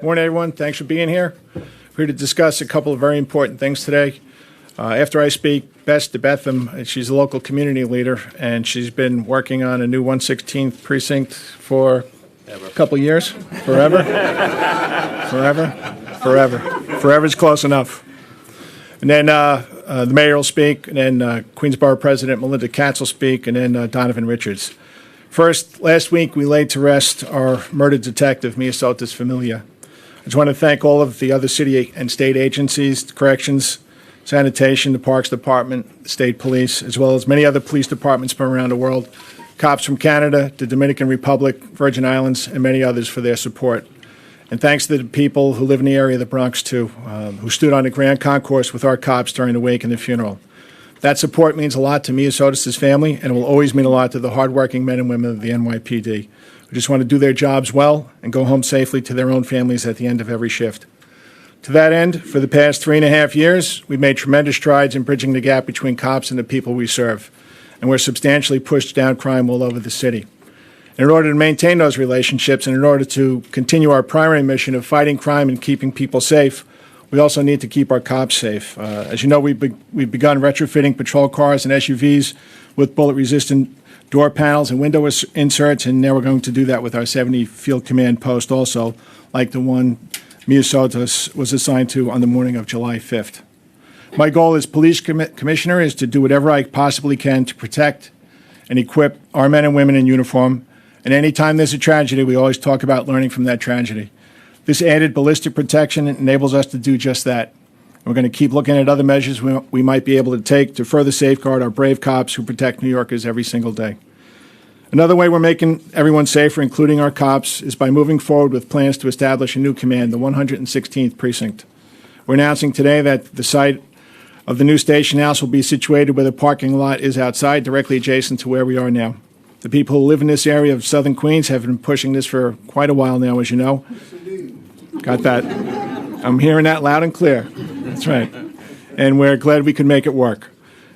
Morning, everyone. Thanks for being here. We're here to discuss a couple of very important things today. After I speak, Bess DeBetham, she's a local community leader, and she's been working on a new 116th Precinct for a couple of years. Forever? Forever's close enough. And then the mayor will speak, and then Queensborough President Melinda Katz will speak, and then Donovan Richards. First, last week we laid to rest our murdered detective, Miosotis Familia. I just want to thank all of the other city and state agencies, corrections, sanitation, the Parks Department, the state police, as well as many other police departments from around the world, cops from Canada, the Dominican Republic, Virgin Islands, and many others for their support. And thanks to the people who live in the area of the Bronx, too, who stood on the Grand Concourse with our cops during the wake and the funeral. That support means a lot to Miosotis' family, and it will always mean a lot to the hardworking men and women of the NYPD, who just want to do their jobs well and go home safely to their own families at the end of every shift. To that end, for the past 3.5 years, we've made tremendous strides in bridging the gap between cops and the people we serve, and we're substantially pushed down crime all over the city. In order to maintain those relationships and in order to continue our primary mission of fighting crime and keeping people safe, we also need to keep our cops safe. As you know, we've begun retrofitting patrol cars and SUVs with bullet-resistant door panels and window inserts, and now we're going to do that with our 70 Field Command post also, like the one Miosotis was assigned to on the morning of July 5th. My goal as police commissioner is to do whatever I possibly can to protect and equip our men and women in uniform, and anytime there's a tragedy, we always talk about learning from that tragedy. This added ballistic protection enables us to do just that. We're going to keep looking at other measures we might be able to take to further safeguard our brave cops who protect New Yorkers every single day. Another way we're making everyone safer, including our cops, is by moving forward with plans to establish a new command, the 116th Precinct. We're announcing today that the site of the new station house will be situated where the parking lot is outside, directly adjacent to where we are now. The people who live in this area of southern Queens have been pushing this for quite a while now, as you know. Got that? I'm hearing that loud and clear. That's right. And we're glad we could make it work.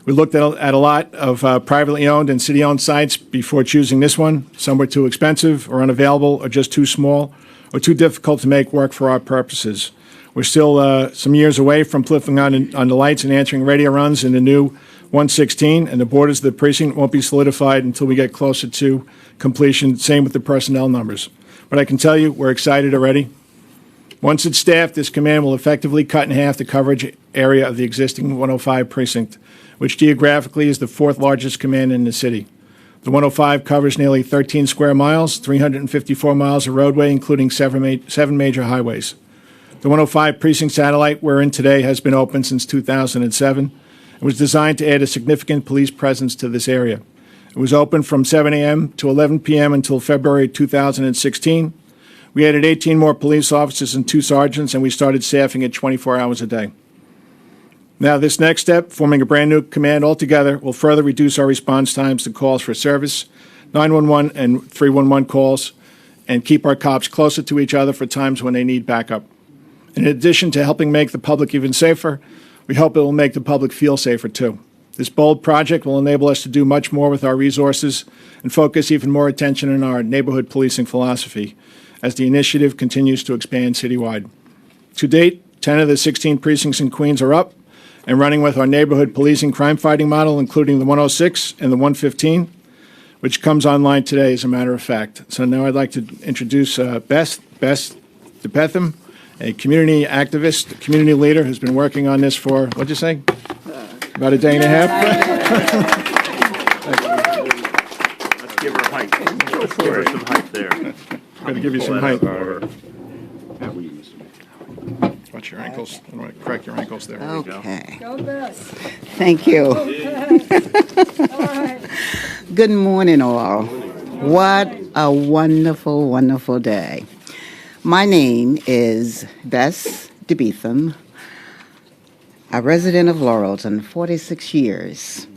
We looked at a lot of privately owned and city-owned sites before choosing this one. Some were too expensive or unavailable or just too small or too difficult to make work for our purposes. We're still some years away from flipping on the lights and answering radio runs in the new 116, and the borders of the precinct won't be solidified until we get closer to completion. Same with the personnel numbers. But I can tell you, we're excited already. Once it's staffed, this command will effectively cut in half the coverage area of the existing 105 precinct, which geographically is the fourth largest command in the city. The 105 covers nearly 13 square miles, 354 miles of roadway, including seven major highways. The 105 precinct satellite we're in today has been open since 2007. It was designed to add a significant police presence to this area. It was open from 7 a.m. to 11 p.m. until February 2016. We added 18 more police officers and 2 sergeants, and we started staffing it 24 hours a day. Now, this next step, forming a brand new command altogether, will further reduce our response times to calls for service, 911 and 311 calls, and keep our cops closer to each other for times when they need backup. In addition to helping make the public even safer, we hope it will make the public feel safer, too. This bold project will enable us to do much more with our resources and focus even more attention on our neighborhood policing philosophy as the initiative continues to expand citywide. To date, 10 of the 16 precincts in Queens are up and running with our neighborhood policing crime-fighting model, including the 106 and the 115, which comes online today, as a matter of fact. So now I'd like to introduce Bess DeBetham, a community activist, a community leader who's been working on this for, what'd you say? About a day and a half? Let's give her a height. Let's give her some height there. I'm going to give you some height. Watch your ankles. I don't want to crack your ankles there. Okay. Go Bess. Thank you. All right. Good morning, all. What a wonderful, wonderful day. My name is Bess DeBetham, a resident of Laurelton, 46 years,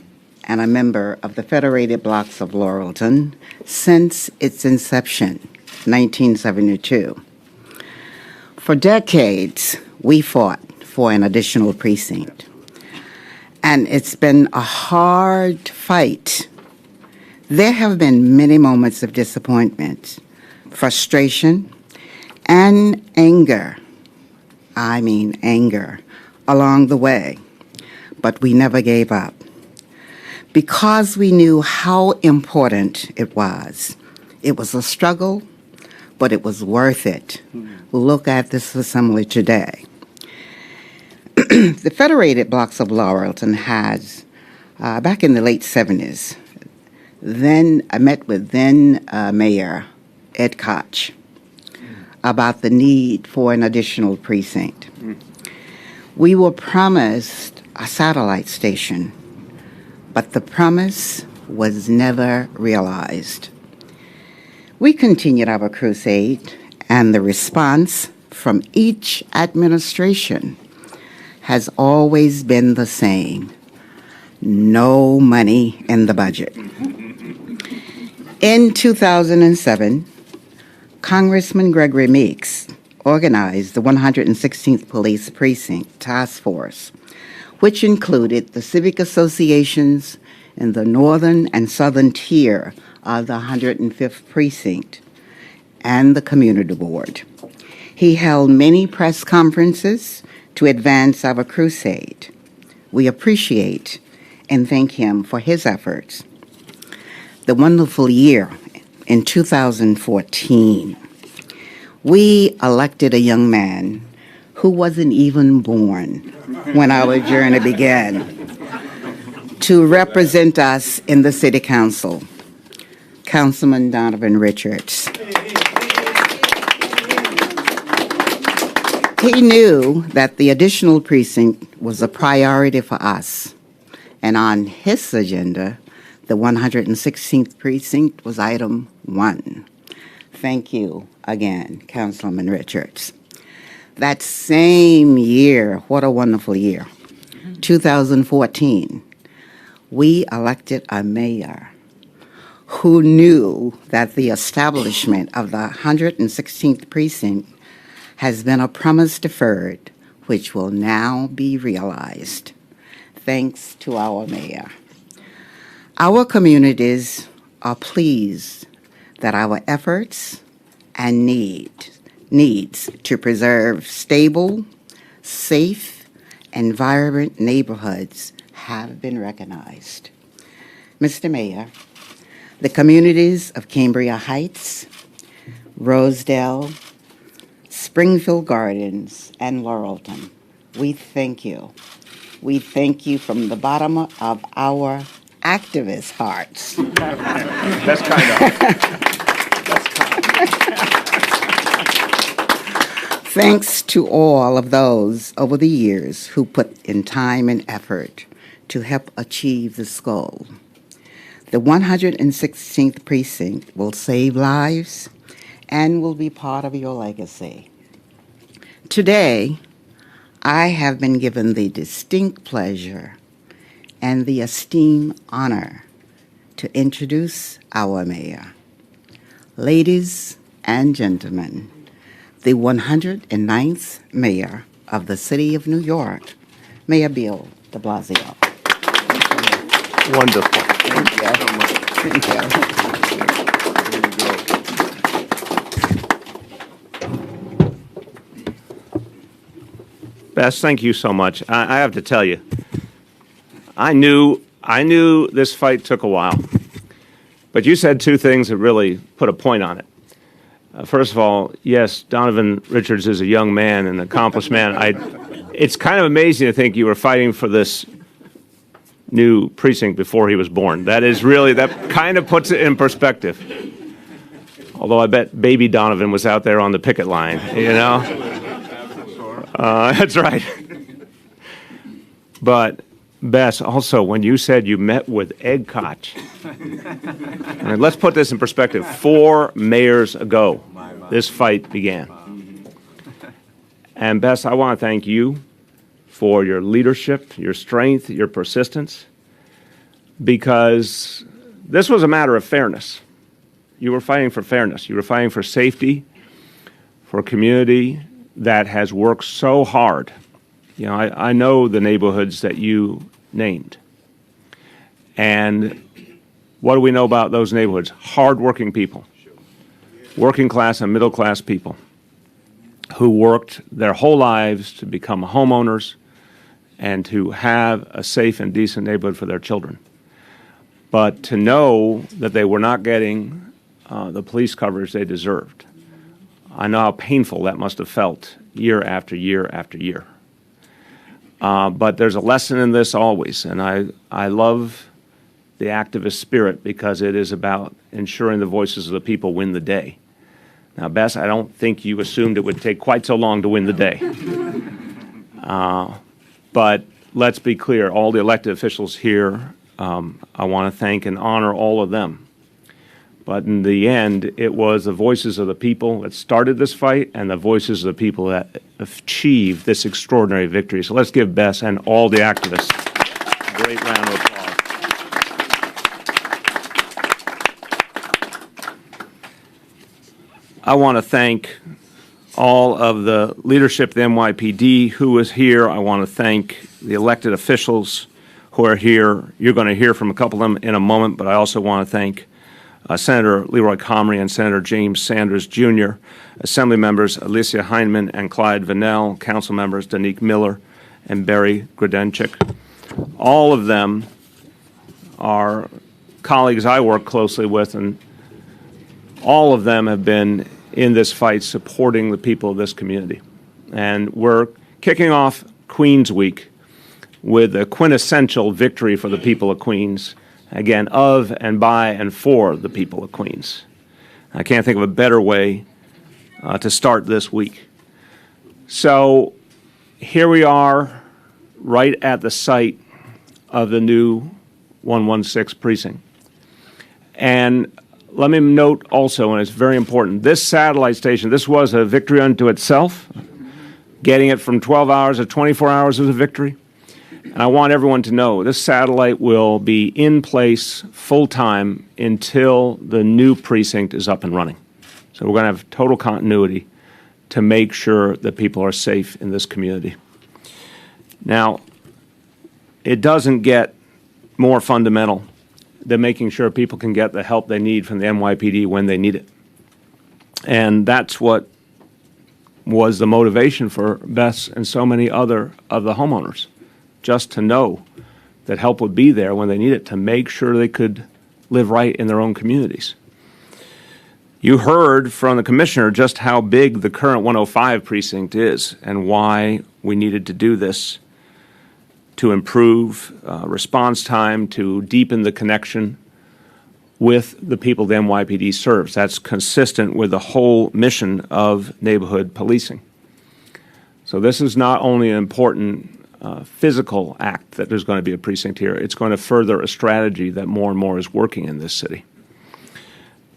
and a member of the Federated Blocks of Laurelton since its inception, 1972. For decades, we fought for an additional precinct, and it's been a hard fight. There have been many moments of disappointment, frustration, and anger, I mean anger, along the way, but we never gave up because we knew how important it was. It was a struggle, but it was worth it. Look at this assembly today. The Federated Blocks of Laurelton has, back in the late 70s, I met with then Mayor Ed Koch about the need for an additional precinct. We were promised a satellite station, but the promise was never realized. We continued our crusade, and the response from each administration has always been the same: no money in the budget. In 2007, Congressman Gregory Meeks organized the 116th Police Precinct Task Force, which included the civic associations in the northern and southern tier of the 105th Precinct and the Community Board. He held many press conferences to advance our crusade. We appreciate and thank him for his efforts. The wonderful year in 2014, we elected a young man who wasn't even born when our journey began to represent us in the City Council, Councilman Donovan Richards. He knew that the additional precinct was a priority for us, and on his agenda, the 116th Precinct was item 1. Thank you again, Councilman Richards. That same year, what a wonderful year, 2014, we elected a mayor who knew that the establishment of the 116th Precinct has been a promise deferred, which will now be realized. Thanks to our mayor. Our communities are pleased that our efforts and needs to preserve stable, safe, and vibrant neighborhoods have been recognized. Mr. Mayor, the communities of Cambria Heights, Rosedale, Springfield Gardens, and Laurelton, we thank you. We thank you from the bottom of our activist hearts. That's kind of. Thanks to all of those over the years who put in time and effort to help achieve this goal. The 116th Precinct will save lives and will be part of your legacy. Today, I have been given the distinct pleasure and the esteemed honor to introduce our mayor. Ladies and gentlemen, the 109th mayor of the city of New York, Mayor Bill de Blasio. Wonderful. Thank you. Bess, thank you so much. I have to tell you, I knew this fight took a while, but you said two things that really put a point on it. First of all, yes, Donovan Richards is a young man, an accomplished man. It's kind of amazing to think you were fighting for this new precinct before he was born. That kind of puts it in perspective. Although I bet baby Donovan was out there on the picket line, you know? That's right. But Bess, also, when you said you met with Ed Koch, and let's put this in perspective. 4 mayors ago, this fight began. And Bess, I want to thank you for your leadership, your strength, your persistence, because this was a matter of fairness. You were fighting for fairness. You were fighting for safety, for a community that has worked so hard. You know, I know the neighborhoods that you named. And what do we know about those neighborhoods? Hardworking people, working class and middle class people. who worked their whole lives to become homeowners and to have a safe and decent neighborhood for their children. But to know that they were not getting the police coverage they deserved, I know how painful that must have felt year after year after year. But there's a lesson in this always, and I love the activist spirit because it is about ensuring the voices of the people win the day. Now, Bess, I don't think you assumed it would take quite so long to win the day. But let's be clear, all the elected officials here, I want to thank and honor all of them. But in the end, it was the voices of the people that started this fight and the voices of the people that achieved this extraordinary victory. So let's give Bess and all the activists a great round of applause. I want to thank all of the leadership of the NYPD who is here. I want to thank the elected officials who are here. You're going to hear from a couple of them in a moment, but I also want to thank Senator Leroy Comrie and Senator James Sanders, Jr., Assembly members Alicia Heineman and Clyde Vannell, Council members Danique Miller and Barry Grodenchik. All of them are colleagues I work closely with, and all of them have been in this fight supporting the people of this community. And we're kicking off Queens Week with a quintessential victory for the people of Queens, again, of and by and for the people of Queens. I can't think of a better way to start this week. So here we are right at the site of the new 116th Precinct. And let me note also, and it's very important, this satellite station, this was a victory unto itself. Getting it from 12 hours to 24 hours was a victory. And I want everyone to know this satellite will be in place full-time until the new precinct is up and running. So we're going to have total continuity to make sure that people are safe in this community. Now, it doesn't get more fundamental than making sure people can get the help they need from the NYPD when they need it. And that's what was the motivation for Bess and so many other of the homeowners, just to know that help would be there when they need it to make sure they could live right in their own communities. You heard from the commissioner just how big the current 105 precinct is and why we needed to do this to improve response time, to deepen the connection with the people the NYPD serves. That's consistent with the whole mission of neighborhood policing. So this is not only an important physical act that there's going to be a precinct here, it's going to further a strategy that more and more is working in this city.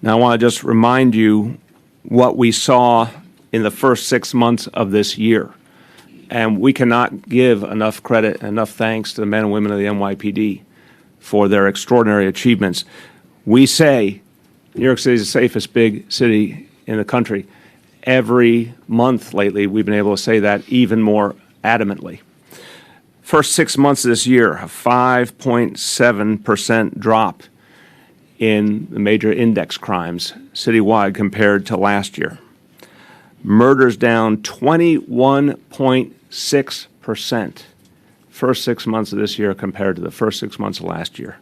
Now I want to just remind you what we saw in the first 6 months of this year. And we cannot give enough credit, enough thanks to the men and women of the NYPD for their extraordinary achievements. We say New York City is the safest big city in the country. Every month lately, we've been able to say that even more adamantly. First 6 months of this year, a 5.7% drop in the major index crimes citywide compared to last year. Murders down 21.6% first 6 months of this year compared to the first 6 months of last year.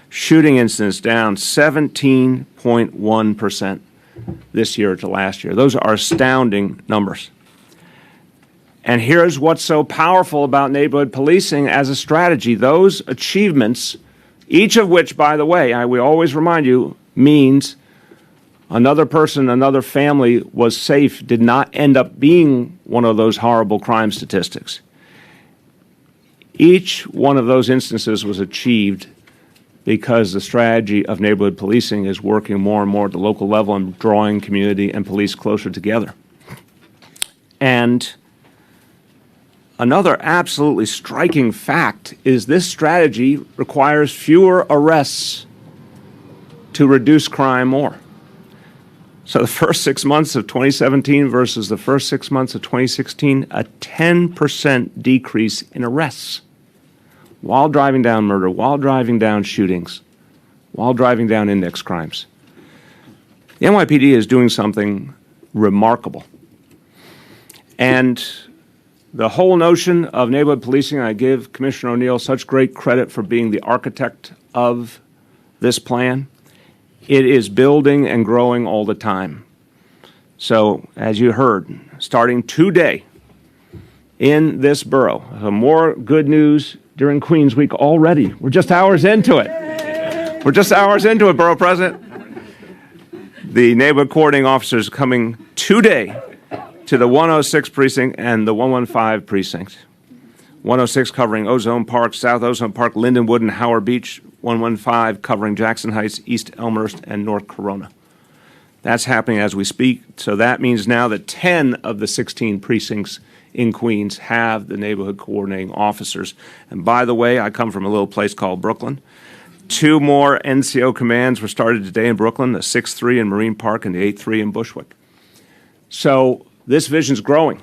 Shooting incidents down 17.1% this year to last year. Those are astounding numbers. And here's what's so powerful about neighborhood policing as a strategy. Those achievements, each of which, by the way, we always remind you, means another person, another family was safe, did not end up being one of those horrible crime statistics. Each one of those instances was achieved because the strategy of neighborhood policing is working more and more at the local level and drawing community and police closer together. And another absolutely striking fact is this strategy requires fewer arrests to reduce crime more. So the first 6 months of 2017 versus the first 6 months of 2016, a 10% decrease in arrests while driving down murder, while driving down shootings, while driving down index crimes. The NYPD is doing something remarkable. And the whole notion of neighborhood policing, I give Commissioner O'Neill such great credit for being the architect of this plan. It is building and growing all the time. So, as you heard, starting today in this borough, more good news during Queens Week already. We're just hours into it. We're just hours into it, Borough President. The neighborhood coordinating officers coming today to the 106th Precinct and the 115 Precinct. 106 covering Ozone Park, South Ozone Park, Lindenwood, and Howard Beach. 115 covering Jackson Heights, East Elmhurst, and North Corona. That's happening as we speak. So that means now that 10 of the 16 precincts in Queens have the neighborhood coordinating officers. And by the way, I come from a little place called Brooklyn. 2 more NCO commands were started today in Brooklyn, the 6-3 in Marine Park and the 8-3 in Bushwick. So this vision's growing,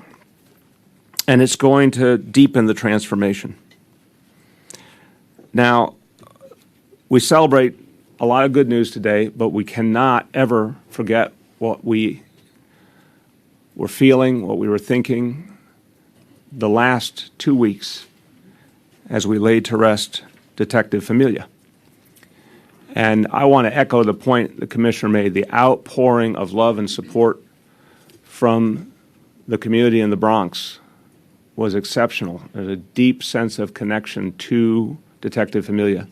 and it's going to deepen the transformation. Now, we celebrate a lot of good news today, but we cannot ever forget what we were feeling, what we were thinking the last 2 weeks as we laid to rest Detective Familia. And I want to echo the point the Commissioner made, the outpouring of love and support from the community in the Bronx was exceptional. There's a deep sense of connection to Detective Familia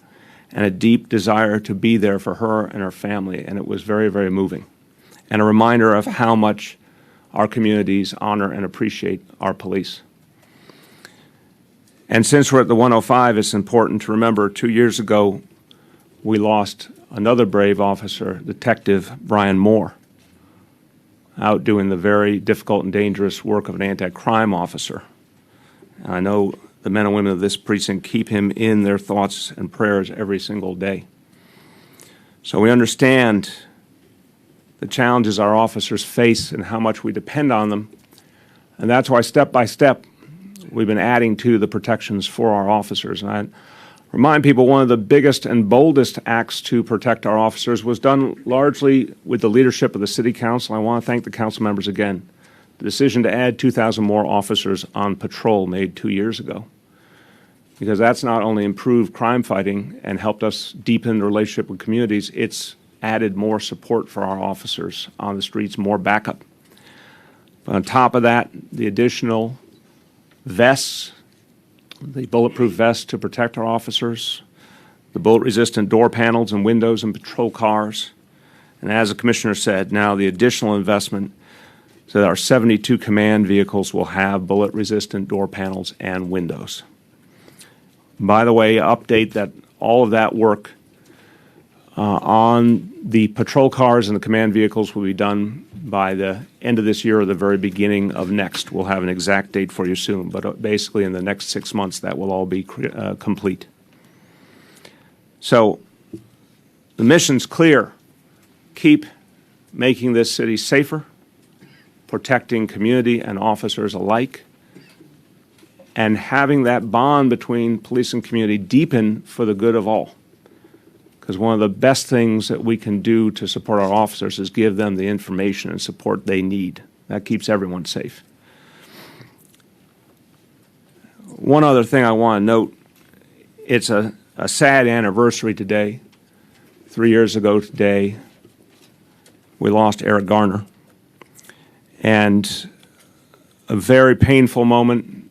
and a deep desire to be there for her and her family, and it was very, very moving. And a reminder of how much our communities honor and appreciate our police. And since we're at the 105, it's important to remember 2 years ago, we lost another brave officer, Detective Brian Moore, out doing the very difficult and dangerous work of an anti-crime officer. And I know the men and women of this precinct keep him in their thoughts and prayers every single day. So we understand the challenges our officers face and how much we depend on them. And that's why step by step, we've been adding to the protections for our officers. And I remind people one of the biggest and boldest acts to protect our officers was done largely with the leadership of the City Council. I want to thank the council members again. The decision to add 2,000 more officers on patrol made 2 years ago, because that's not only improved crime fighting and helped us deepen the relationship with communities, it's added more support for our officers on the streets, more backup. But on top of that, the additional vests, the bulletproof vests to protect our officers, the bullet-resistant door panels and windows in patrol cars, and as the Commissioner said, now the additional investment so that our 72 command vehicles will have bullet-resistant door panels and windows. By the way, update that all of that work on the patrol cars and the command vehicles will be done by the end of this year or the very beginning of next. We'll have an exact date for you soon, but basically in the next 6 months that will all be complete. So the mission's clear. Keep making this city safer, protecting community and officers alike, and having that bond between police and community deepen for the good of all. Because one of the best things that we can do to support our officers is give them the information and support they need. That keeps everyone safe. One other thing I want to note, it's a sad anniversary today. 3 years ago today, we lost Eric Garner. And a very painful moment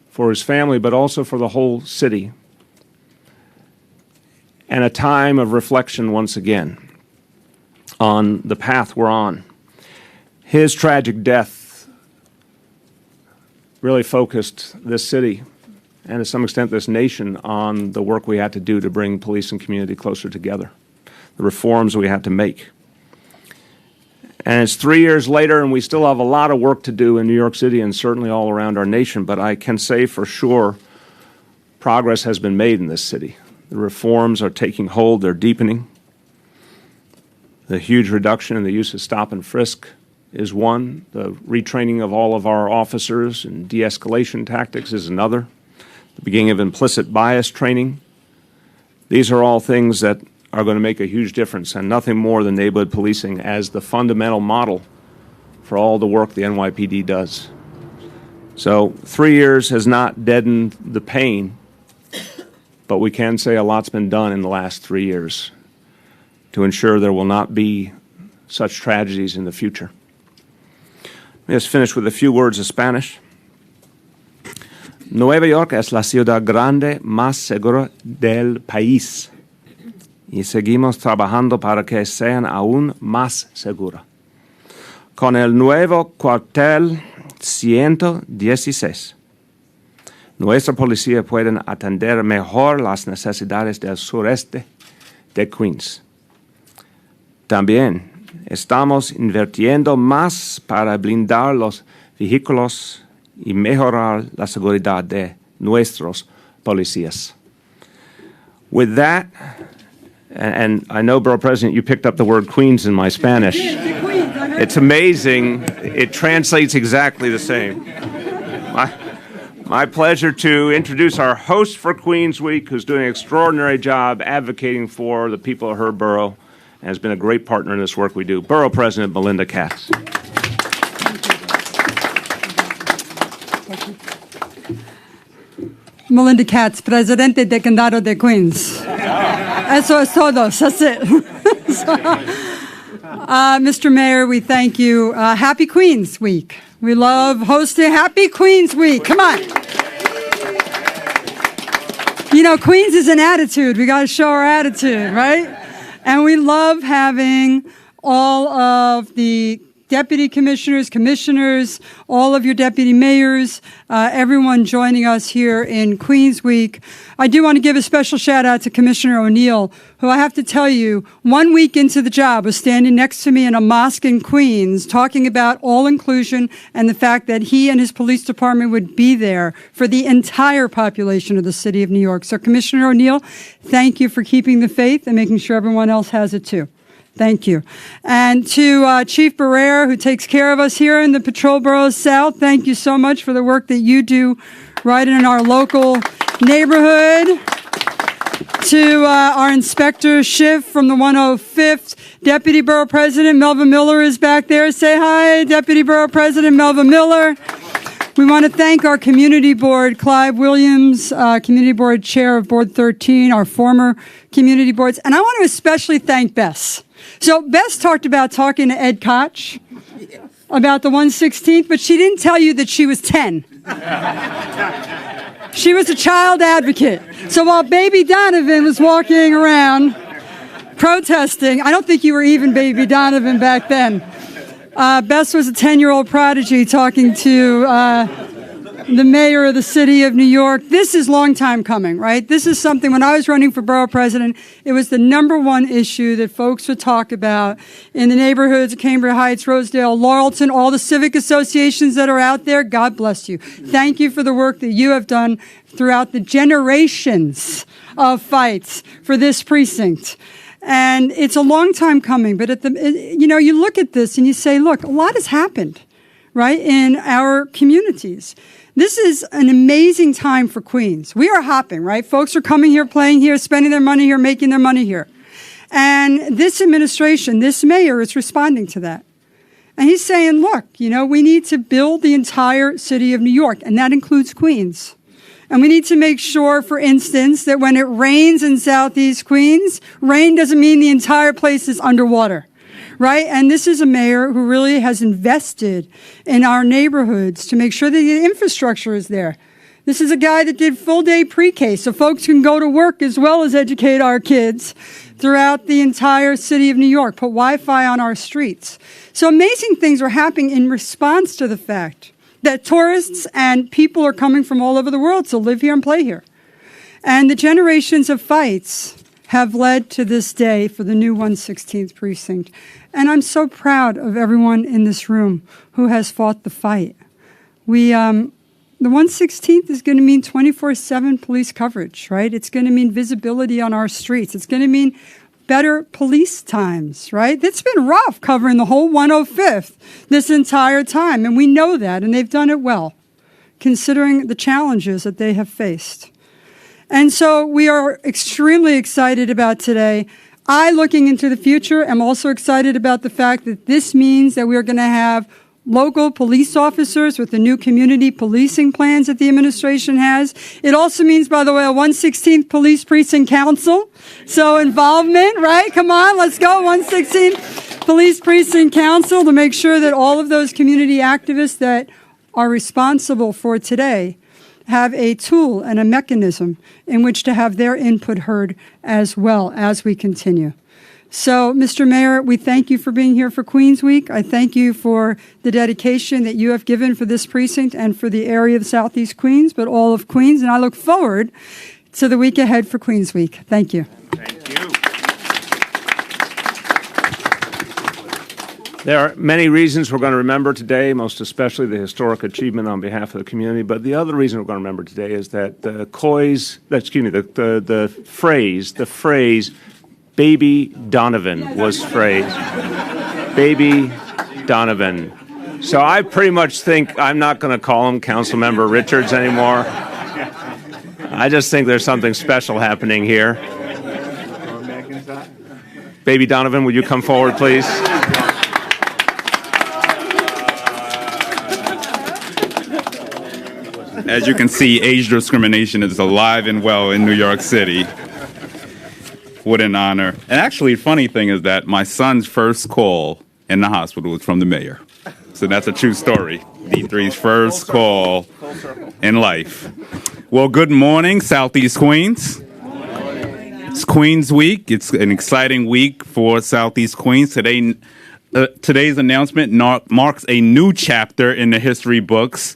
for his family, but also for the whole city. And a time of reflection once again on the path we're on. His tragic death really focused this city and to some extent this nation on the work we had to do to bring police and community closer together, the reforms we had to make. And it's 3 years later, and we still have a lot of work to do in New York City and certainly all around our nation, but I can say for sure progress has been made in this city. The reforms are taking hold, they're deepening. The huge reduction in the use of stop and frisk is one. The retraining of all of our officers and de-escalation tactics is another. The beginning of implicit bias training. These are all things that are going to make a huge difference, and nothing more than neighborhood policing as the fundamental model for all the work the NYPD does. So 3 years has not deadened the pain, but we can say a lot's been done in the last 3 years to ensure there will not be such tragedies in the future. Let me just finish with a few words of Spanish. Nueva York es la ciudad grande más segura del país y seguimos trabajando para que sean aún más segura. Con el nuevo cuartel 116, nuestra policía puede atender mejor las necesidades del sureste de Queens. También estamos invirtiendo más para blindar los vehículos y mejorar la seguridad de nuestros policías. With that, and I know, Borough President, you picked up the word Queens in my Spanish. It's amazing. It translates exactly the same. My pleasure to introduce our host for Queens Week, who's doing an extraordinary job advocating for the people of her borough and has been a great partner in this work we do. Borough President Melinda Katz. Melinda Katz, Presidente de Condado de Queens. Eso es todo. That's it. Mr. Mayor, we thank you. Happy Queens Week. We love hosting Happy Queens Week. Come on. You know, Queens is an attitude. We got to show our attitude, right? And we love having all of the deputy commissioners, all of your deputy mayors, everyone joining us here in Queens Week. I do want to give a special shout out to Commissioner O'Neill, who I have to tell you, 1 week into the job was standing next to me in a mosque in Queens talking about all inclusion and the fact that he and his police department would be there for the entire population of the city of New York. So Commissioner O'Neill, thank you for keeping the faith and making sure everyone else has it too. Thank you. And to Chief Barrera, who takes care of us here in the Patrol Borough South, thank you so much for the work that you do right in our local neighborhood. To our Inspector Schiff from the 105th, Deputy Borough President Melva Miller is back there. Say hi, Deputy Borough President Melva Miller. We want to thank our Community Board, Clive Williams, Community Board Chair of Board 13, our former Community Boards. And I want to especially thank Bess. So Bess talked about talking to Ed Koch about the 116th, but she didn't tell you that she was 10. She was a child advocate. So while baby Donovan was walking around protesting, I don't think you were even baby Donovan back then. Bess was a 10-year-old prodigy talking to the mayor of the city of New York. This is long time coming, right? This is something, when I was running for borough president, it was the number one issue that folks would talk about in the neighborhoods of Cambria Heights, Rosedale, Laurelton, all the civic associations that are out there. God bless you. Thank you for the work that you have done throughout the generations of fights for this precinct. And it's a long time coming, but you look at this and you say, look, a lot has happened, right, in our communities. This is an amazing time for Queens. We are hopping, right? Folks are coming here, playing here, spending their money here, making their money here. And this administration, this mayor is responding to that. And he's saying, look, we need to build the entire city of New York, and that includes Queens. And we need to make sure, for instance, that when it rains in Southeast Queens, rain doesn't mean the entire place is underwater, right? And this is a mayor who really has invested in our neighborhoods to make sure that the infrastructure is there. This is a guy that did full-day pre-K, so folks can go to work as well as educate our kids throughout the entire city of New York, put Wi-Fi on our streets. So amazing things are happening in response to the fact that tourists and people are coming from all over the world to live here and play here. And the generations of fights have led to this day for the new 116th Precinct. And I'm so proud of everyone in this room who has fought the fight. The 116th is going to mean 24/7 police coverage, right? It's going to mean visibility on our streets. It's going to mean better police times, right? It's been rough covering the whole 105th this entire time, and we know that, and they've done it well, considering the challenges that they have faced. And so we are extremely excited about today. Looking into the future, am also excited about the fact that this means that we are going to have local police officers with the new community policing plans that the administration has. It also means, by the way, a 116th Police Precinct Council. So involvement, right? Come on, let's go, 116th Police Precinct Council, to make sure that all of those community activists that are responsible for today have a tool and a mechanism in which to have their input heard as well as we continue. So, Mr. Mayor, we thank you for being here for Queens Week. I thank you for the dedication that you have given for this precinct and for the area of Southeast Queens, but all of Queens. And I look forward to the week ahead for Queens Week. Thank you. Thank you. There are many reasons we're going to remember today, most especially the historic achievement on behalf of the community. But the other reason we're going to remember today is that the phrase Baby Donovan was phrased. Baby Donovan. So I pretty much think I'm not going to call him Councilmember Richards anymore. I just think there's something special happening here. Baby Donovan, would you come forward, please? As you can see, age discrimination is alive and well in New York City. What an honor. And actually, the funny thing is that my son's first call in the hospital was from the mayor. So that's a true story. D3's first call in life. Well, good morning, Southeast Queens. It's Queens Week. It's an exciting week for Southeast Queens. Today's announcement marks a new chapter in the history books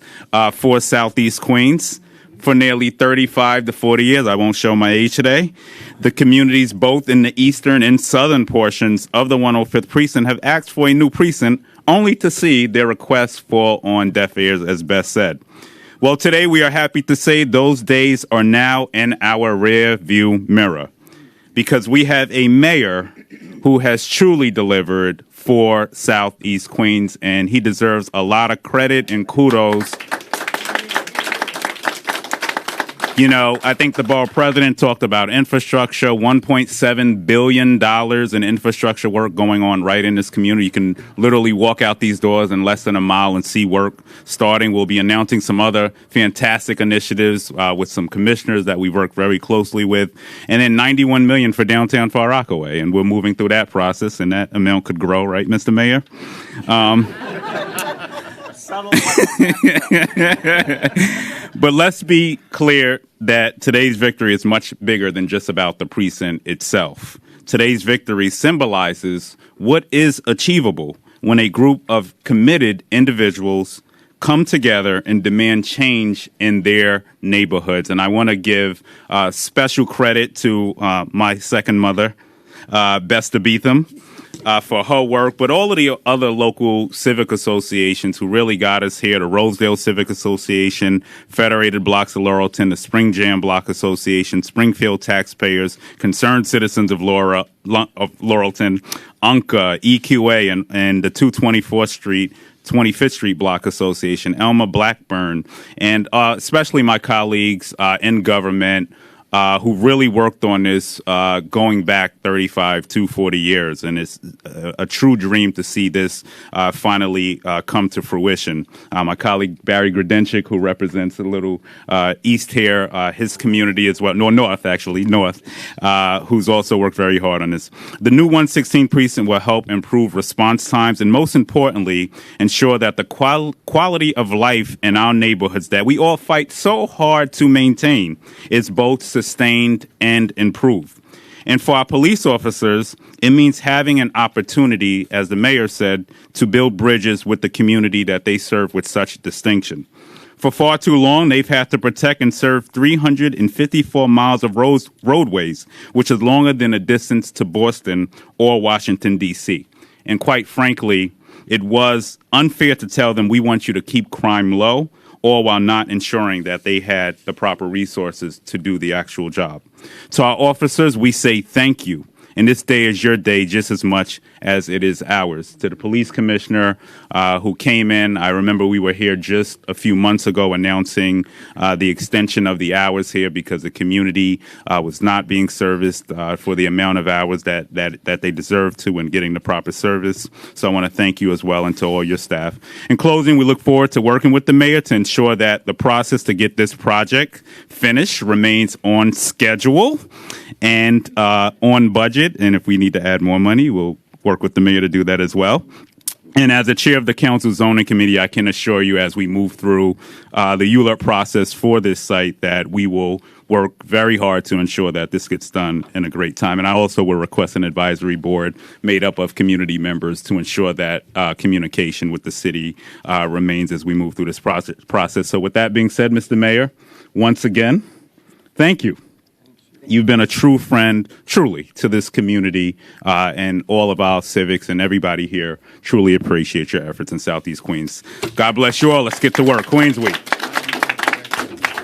for Southeast Queens. For nearly 35 to 40 years, I won't show my age today, the communities both in the eastern and southern portions of the 105th Precinct have asked for a new precinct, only to see their requests fall on deaf ears, as Beth said. Well, today we are happy to say those days are now in our rear view mirror, because we have a mayor who has truly delivered for Southeast Queens, and he deserves a lot of credit and kudos. You know, I think the borough president talked about infrastructure, $1.7 billion in infrastructure work going on right in this community. You can literally walk out these doors in less than a mile and see work starting. We'll be announcing some other fantastic initiatives with some commissioners that we work very closely with. And then $91 million for downtown Far Rockaway. And we're moving through that process, and that amount could grow, right, Mr. Mayor? But let's be clear that today's victory is much bigger than just about the precinct itself. Today's victory symbolizes what is achievable when a group of committed individuals come together and demand change in their neighborhoods. And I want to give special credit to my second mother, Beth Beetham, for her work, but all of the other local civic associations who really got us here, the Rosedale Civic Association, Federated Blocks of Laurelton, the Spring Jam Block Association, Springfield Taxpayers, Concerned Citizens of Laurelton, UNCA, EQA, and the 25th Street Block Association, Elma Blackburn, and especially my colleagues in government, who really worked on this going back 35 to 40 years. And it's a true dream to see this finally come to fruition. My colleague Barry Grudenchik, who represents a little east here, his community as well, north, who's also worked very hard on this. The new 116th Precinct will help improve response times and, most importantly, ensure that the quality of life in our neighborhoods that we all fight so hard to maintain is both sustained and improved. And for our police officers, it means having an opportunity, as the mayor said, to build bridges with the community that they serve with such distinction. For far too long, they've had to protect and serve 354 miles of roadways, which is longer than a distance to Boston or Washington, D.C. And quite frankly, it was unfair to tell them we want you to keep crime low, all while not ensuring that they had the proper resources to do the actual job. To our officers, we say thank you. And this day is your day just as much as it is ours. To the police commissioner who came in, I remember we were here just a few months ago announcing the extension of the hours here because the community was not being serviced for the amount of hours that they deserve to in getting the proper service. So I want to thank you as well and to all your staff. In closing, we look forward to working with the mayor to ensure that the process to get this project finished remains on schedule and on budget. And if we need to add more money, we'll work with the mayor to do that as well. And as the chair of the council zoning committee, I can assure you as we move through the ULURP process for this site that we will work very hard to ensure that this gets done in a great time. And I also will request an advisory board made up of community members to ensure that communication with the city remains as we move through this process. So with that being said, Mr. Mayor, once again, thank you. You've been a true friend, truly, to this community and all of our civics, and everybody here truly appreciate your efforts in Southeast Queens. God bless you all. Let's get to work. Queens Week.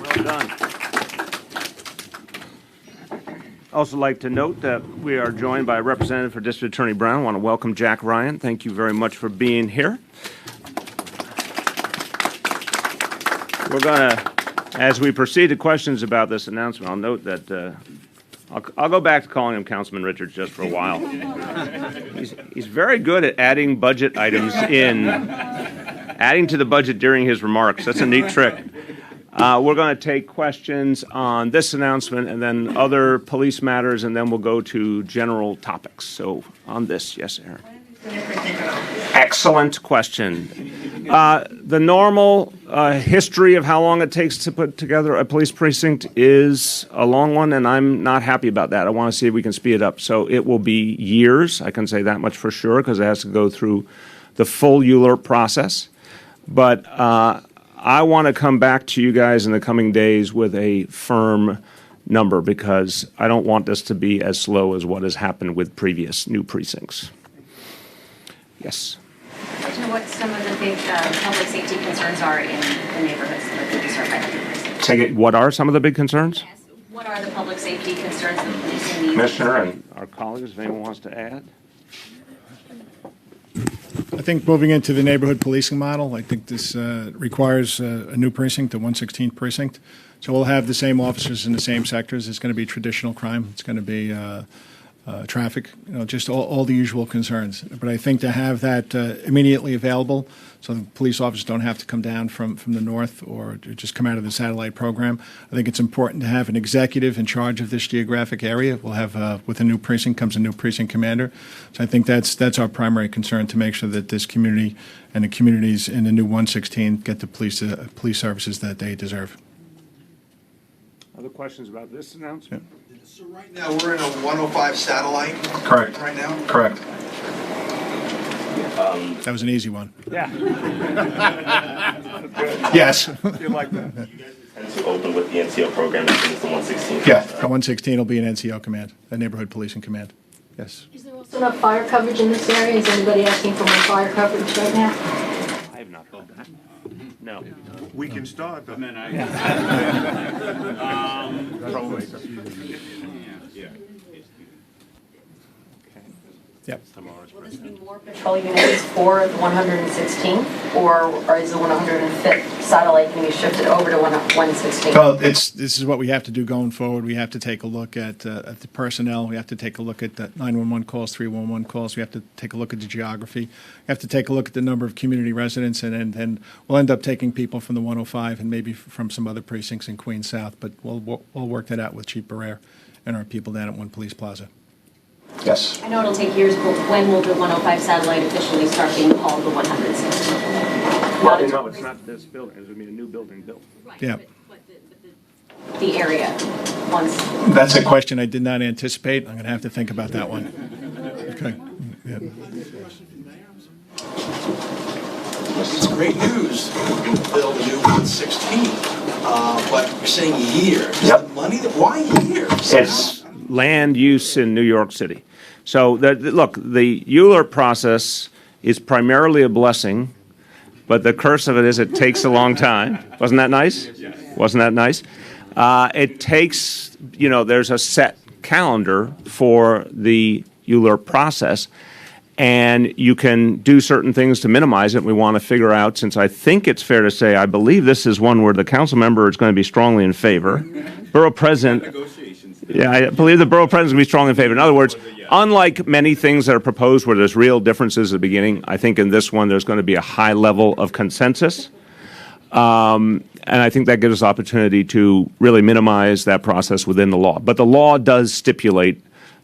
Well done. Also like to note that we are joined by a representative for District Attorney Brown. I want to welcome Jack Ryan. Thank you very much for being here. We're going to, as we proceed to questions about this announcement, I'll note that I'll go back to calling him Councilman Richards just for a while. He's very good at adding budget items adding to the budget during his remarks. That's a neat trick. We're going to take questions on this announcement and then other police matters, and then we'll go to general topics. So on this, yes, Aaron. Excellent question. The normal history of how long it takes to put together a police precinct is a long one, and I'm not happy about that. I want to see if we can speed it up. So it will be years. I can say that much for sure because it has to go through the full ULURP process. But I want to come back to you guys in the coming days with a firm number because I don't want this to be as slow as what has happened with previous new precincts. Yes. I'd like to know what some of the big public safety concerns are in the neighborhoods that are being served by the precinct. Say it, what are some of the big concerns? Yes. What are the public safety concerns that the policing needs? Commissioner and our colleagues, if anyone wants to add. I think moving into the neighborhood policing model, I think this requires a new precinct, the 116th Precinct. So we'll have the same officers in the same sectors. It's going to be traditional crime. It's going to be traffic, just all the usual concerns. But I think to have that immediately available so the police officers don't have to come down from the north or just come out of the satellite program, I think it's important to have an executive in charge of this geographic area. We'll have, with a new precinct comes a new precinct commander. So I think that's our primary concern, to make sure that this community and the communities in the new 116 get the police services that they deserve. Other questions about this announcement? Yeah. So right now, we're in a 105 satellite. Correct. Right now? Correct. That was an easy one. Yeah. Yes. You like that? And to open with the NCO program as soon as the 116th. Yeah, the 116 will be an NCO command, a neighborhood policing command. Yes. Is there also enough fire coverage in this area? Is anybody asking for more fire coverage right now? I have not heard that. No. We can start. But Yep. Will this be more patrol units for the 116th, or is the 105th satellite going to be shifted over to 116? Well, this is what we have to do going forward. We have to take a look at the personnel. We have to take a look at the 911 calls, 311 calls. We have to take a look at the geography. We have to take a look at the number of community residents, and then we'll end up taking people from the 105 and maybe from some other precincts in Queens South. But we'll work that out with Chief Barrere and our people down at One Police Plaza. Yes. I know it'll take years, but when will the 105 satellite officially start being called the 116th? Well, no, it's not this building. It's going to be a new building built. Yeah. But the area, once. That's a question I did not anticipate. I'm going to have to think about that one. Okay. Yeah. it's great news. You can build a new 116, but you're saying years. Yep. The money, why years? It's land use in New York City. So, look, the ULURP process is primarily a blessing, but the curse of it is it takes a long time. Wasn't that nice? Yes. Wasn't that nice? It takes, there's a set calendar for the ULURP process, and you can do certain things to minimize it. We want to figure out, since I think it's fair to say, I believe this is one where the council member is going to be strongly in favor. Borough president, yeah, I believe the borough president is going to be strongly in favor. In other words, unlike many things that are proposed where there's real differences at the beginning, I think in this one there's going to be a high level of consensus. And I think that gives us opportunity to really minimize that process within the law. But the law does stipulate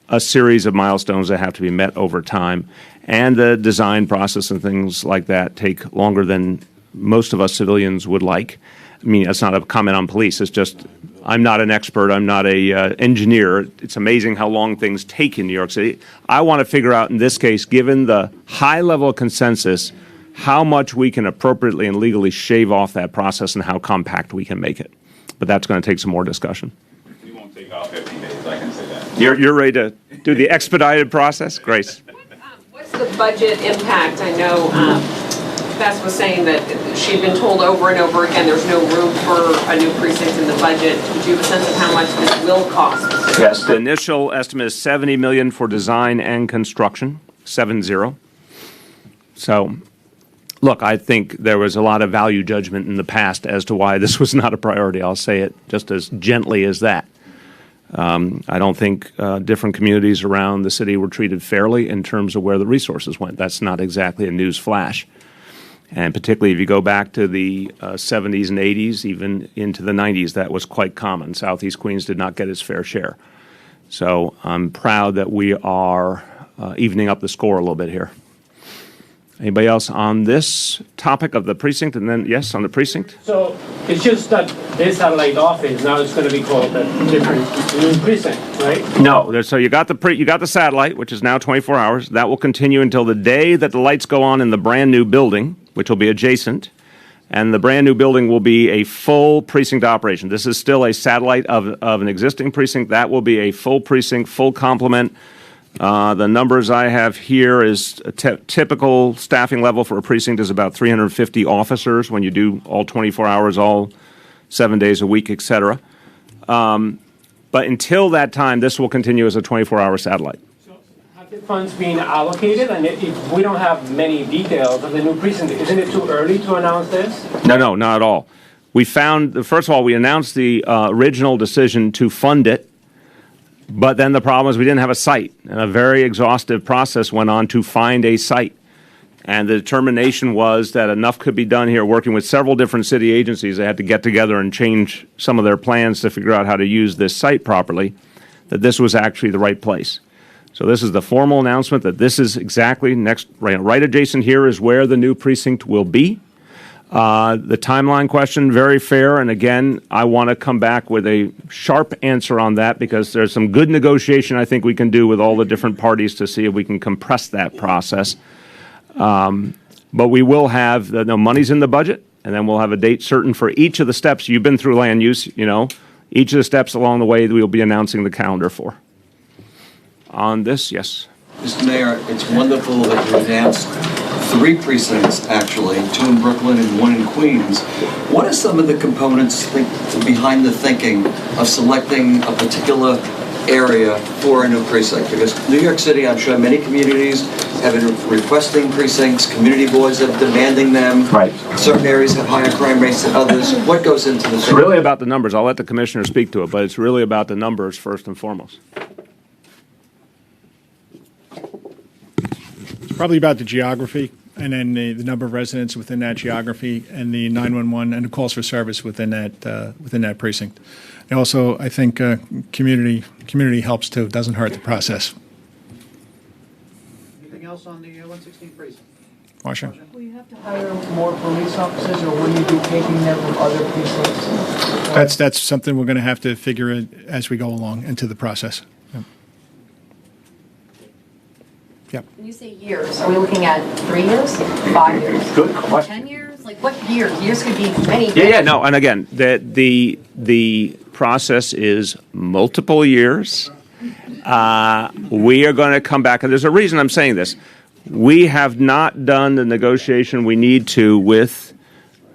a series of milestones that have to be met over time. And the design process and things like that take longer than most of us civilians would like. I mean, that's not a comment on police. It's just, I'm not an expert. I'm not a engineer. It's amazing how long things take in New York City. I want to figure out, in this case, given the high level of consensus, how much we can appropriately and legally shave off that process and how compact we can make it. But that's going to take some more discussion. We won't take all 15 days, I can say that. You're ready to do the expedited process? Grace. What's the budget impact? I know Bess was saying that she'd been told over and over again there's no room for a new precinct in the budget. Do you have a sense of how much this will cost? Yes, the initial estimate is $70 million for design and construction, 70. So, look, I think there was a lot of value judgment in the past as to why this was not a priority. I'll say it just as gently as that. I don't think different communities around the city were treated fairly in terms of where the resources went. That's not exactly a news flash. And particularly if you go back to the 70s and 80s, even into the 90s, that was quite common. Southeast Queens did not get its fair share. So I'm proud that we are evening up the score a little bit here. Anybody else on this topic of the precinct? And then, yes, on the precinct? So it's just that this satellite office, now it's going to be called a different new precinct, right? No. So you got the satellite, which is now 24 hours. That will continue until the day that the lights go on in the brand new building, which will be adjacent. And the brand new building will be a full precinct operation. This is still a satellite of an existing precinct. That will be a full precinct, full complement. The numbers I have here is a typical staffing level for a precinct is about 350 officers when you do all 24 hours, all 7 days a week, et cetera. But until that time, this will continue as a 24-hour satellite. So have the funds been allocated? And if we don't have many details of the new precinct, isn't it too early to announce this? No, not at all. We found, first of all, we announced the original decision to fund it. But then the problem is we didn't have a site, and a very exhaustive process went on to find a site. And the determination was that enough could be done here, working with several different city agencies. They had to get together and change some of their plans to figure out how to use this site properly, that this was actually the right place. So this is the formal announcement that this is exactly next, right adjacent here is where the new precinct will be. The timeline question, very fair, and again, I want to come back with a sharp answer on that because there's some good negotiation I think we can do with all the different parties to see if we can compress that process. But we will have, money's in the budget, and then we'll have a date certain for each of the steps. You've been through land use, each of the steps along the way that we'll be announcing the calendar for. On this, yes. Mr. Mayor, it's wonderful that you announced 3 precincts, actually, 2 in Brooklyn and 1 in Queens. What are some of the components behind the thinking of selecting a particular area for a new precinct? Because New York City, I'm sure many communities have been requesting precincts, community boards are demanding them. Right. Certain areas have higher crime rates than others. What goes into the It's really about the numbers. I'll let the commissioner speak to it, but it's really about the numbers first and foremost. Probably about the geography, and then the number of residents within that geography, and the 911 and the calls for service within that precinct. And also, I think community helps too. Doesn't hurt the process. Anything else on the 116th Precinct? Marsha? Will you have to hire more police officers, or will you be taking them from other precincts? That's something we're going to have to figure out as we go along into the process. Yep. When you say years, are we looking at 3 years, 5 years? Good question. 10 years? Like what years? Years could be many. Yeah. No. And again, the process is multiple years. We are going to come back, and there's a reason I'm saying this. We have not done the negotiation we need to with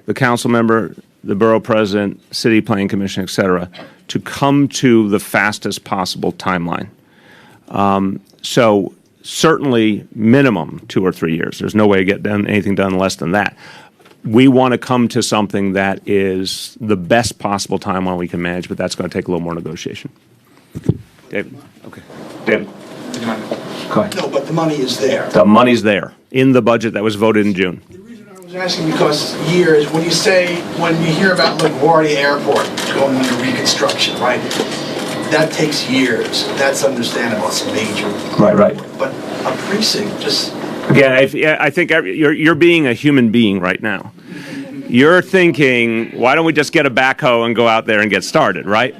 the council member, the borough president, city planning commission, et cetera, to come to the fastest possible timeline. So certainly minimum 2 or 3 years. There's no way to get anything done less than that. We want to come to something that is the best possible timeline we can manage, but that's going to take a little more negotiation. David? Okay. David? Go ahead. No, but the money is there. The money's there in the budget that was voted in June. I was asking because years, when you hear about LaGuardia Airport going under reconstruction, right? That takes years. That's understandable. It's major. Right. But a precinct just... Again, I think you're being a human being right now. You're thinking, why don't we just get a backhoe and go out there and get started, right?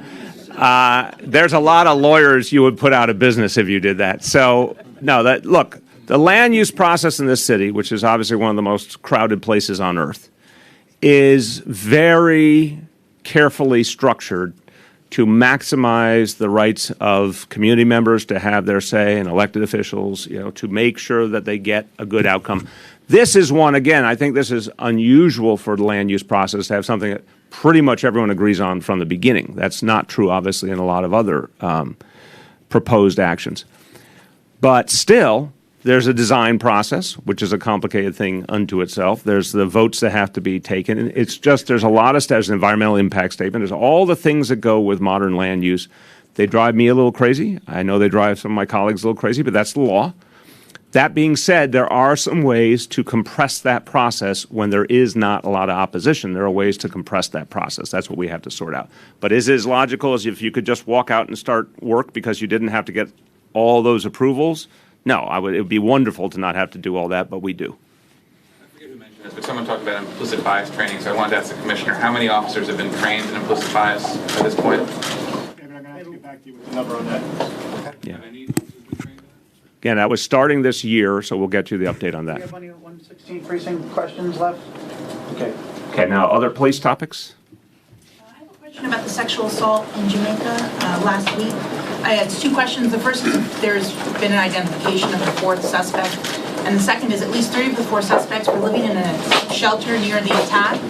There's a lot of lawyers you would put out of business if you did that. So, no, look, the land use process in this city, which is obviously one of the most crowded places on earth, is very carefully structured to maximize the rights of community members to have their say and elected officials, to make sure that they get a good outcome. This is one, again, I think this is unusual for the land use process to have something that pretty much everyone agrees on from the beginning. That's not true, obviously, in a lot of other proposed actions. But still, there's a design process, which is a complicated thing unto itself. There's the votes that have to be taken. It's just there's a lot of steps. There's an environmental impact statement. There's all the things that go with modern land use. They drive me a little crazy. I know they drive some of my colleagues a little crazy, but that's the law. That being said, there are some ways to compress that process when there is not a lot of opposition. There are ways to compress that process. That's what we have to sort out. But is it as logical as if you could just walk out and start work because you didn't have to get all those approvals? No, it would be wonderful to not have to do all that, but we do. I forget who mentioned this, but someone talked about implicit bias training, so I wanted to ask the Commissioner, how many officers have been trained in implicit bias at this point? David, I'm going to have to get back to you with the number on that. Yeah. Again, that was starting this year, so we'll get you the update on Do that. we have any 116th Precinct questions left? Okay. Okay, now other police topics? I have a question about the sexual assault in Jamaica last week. I had 2 questions. The first is if there's been an identification of the 4th suspect. And the second is at least 3 of the 4 suspects were living in a shelter near the attack.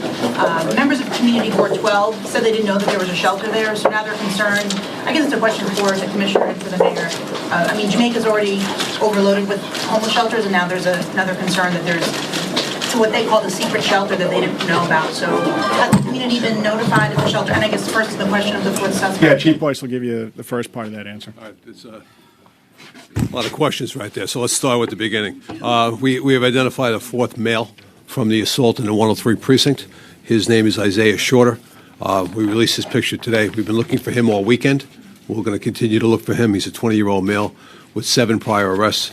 Members of Community Board 12 said they didn't know that there was a shelter there, so now they're concerned. I guess it's a question for the Commissioner and for the Mayor. Jamaica's already overloaded with homeless shelters, and now there's another concern that there's what they call the secret shelter that they didn't know about. So has the community been notified of the shelter? And I guess first is the question of the 4th suspect. Yeah, Chief Boyce will give you the first part of that answer. All right, there's a lot of questions right there, so let's start with the beginning. We have identified a 4th male from the assault in the 103 Precinct. His name is Isaiah Shorter. We released his picture today. We've been looking for him all weekend. We're going to continue to look for him. He's a 20-year-old male with 7 prior arrests.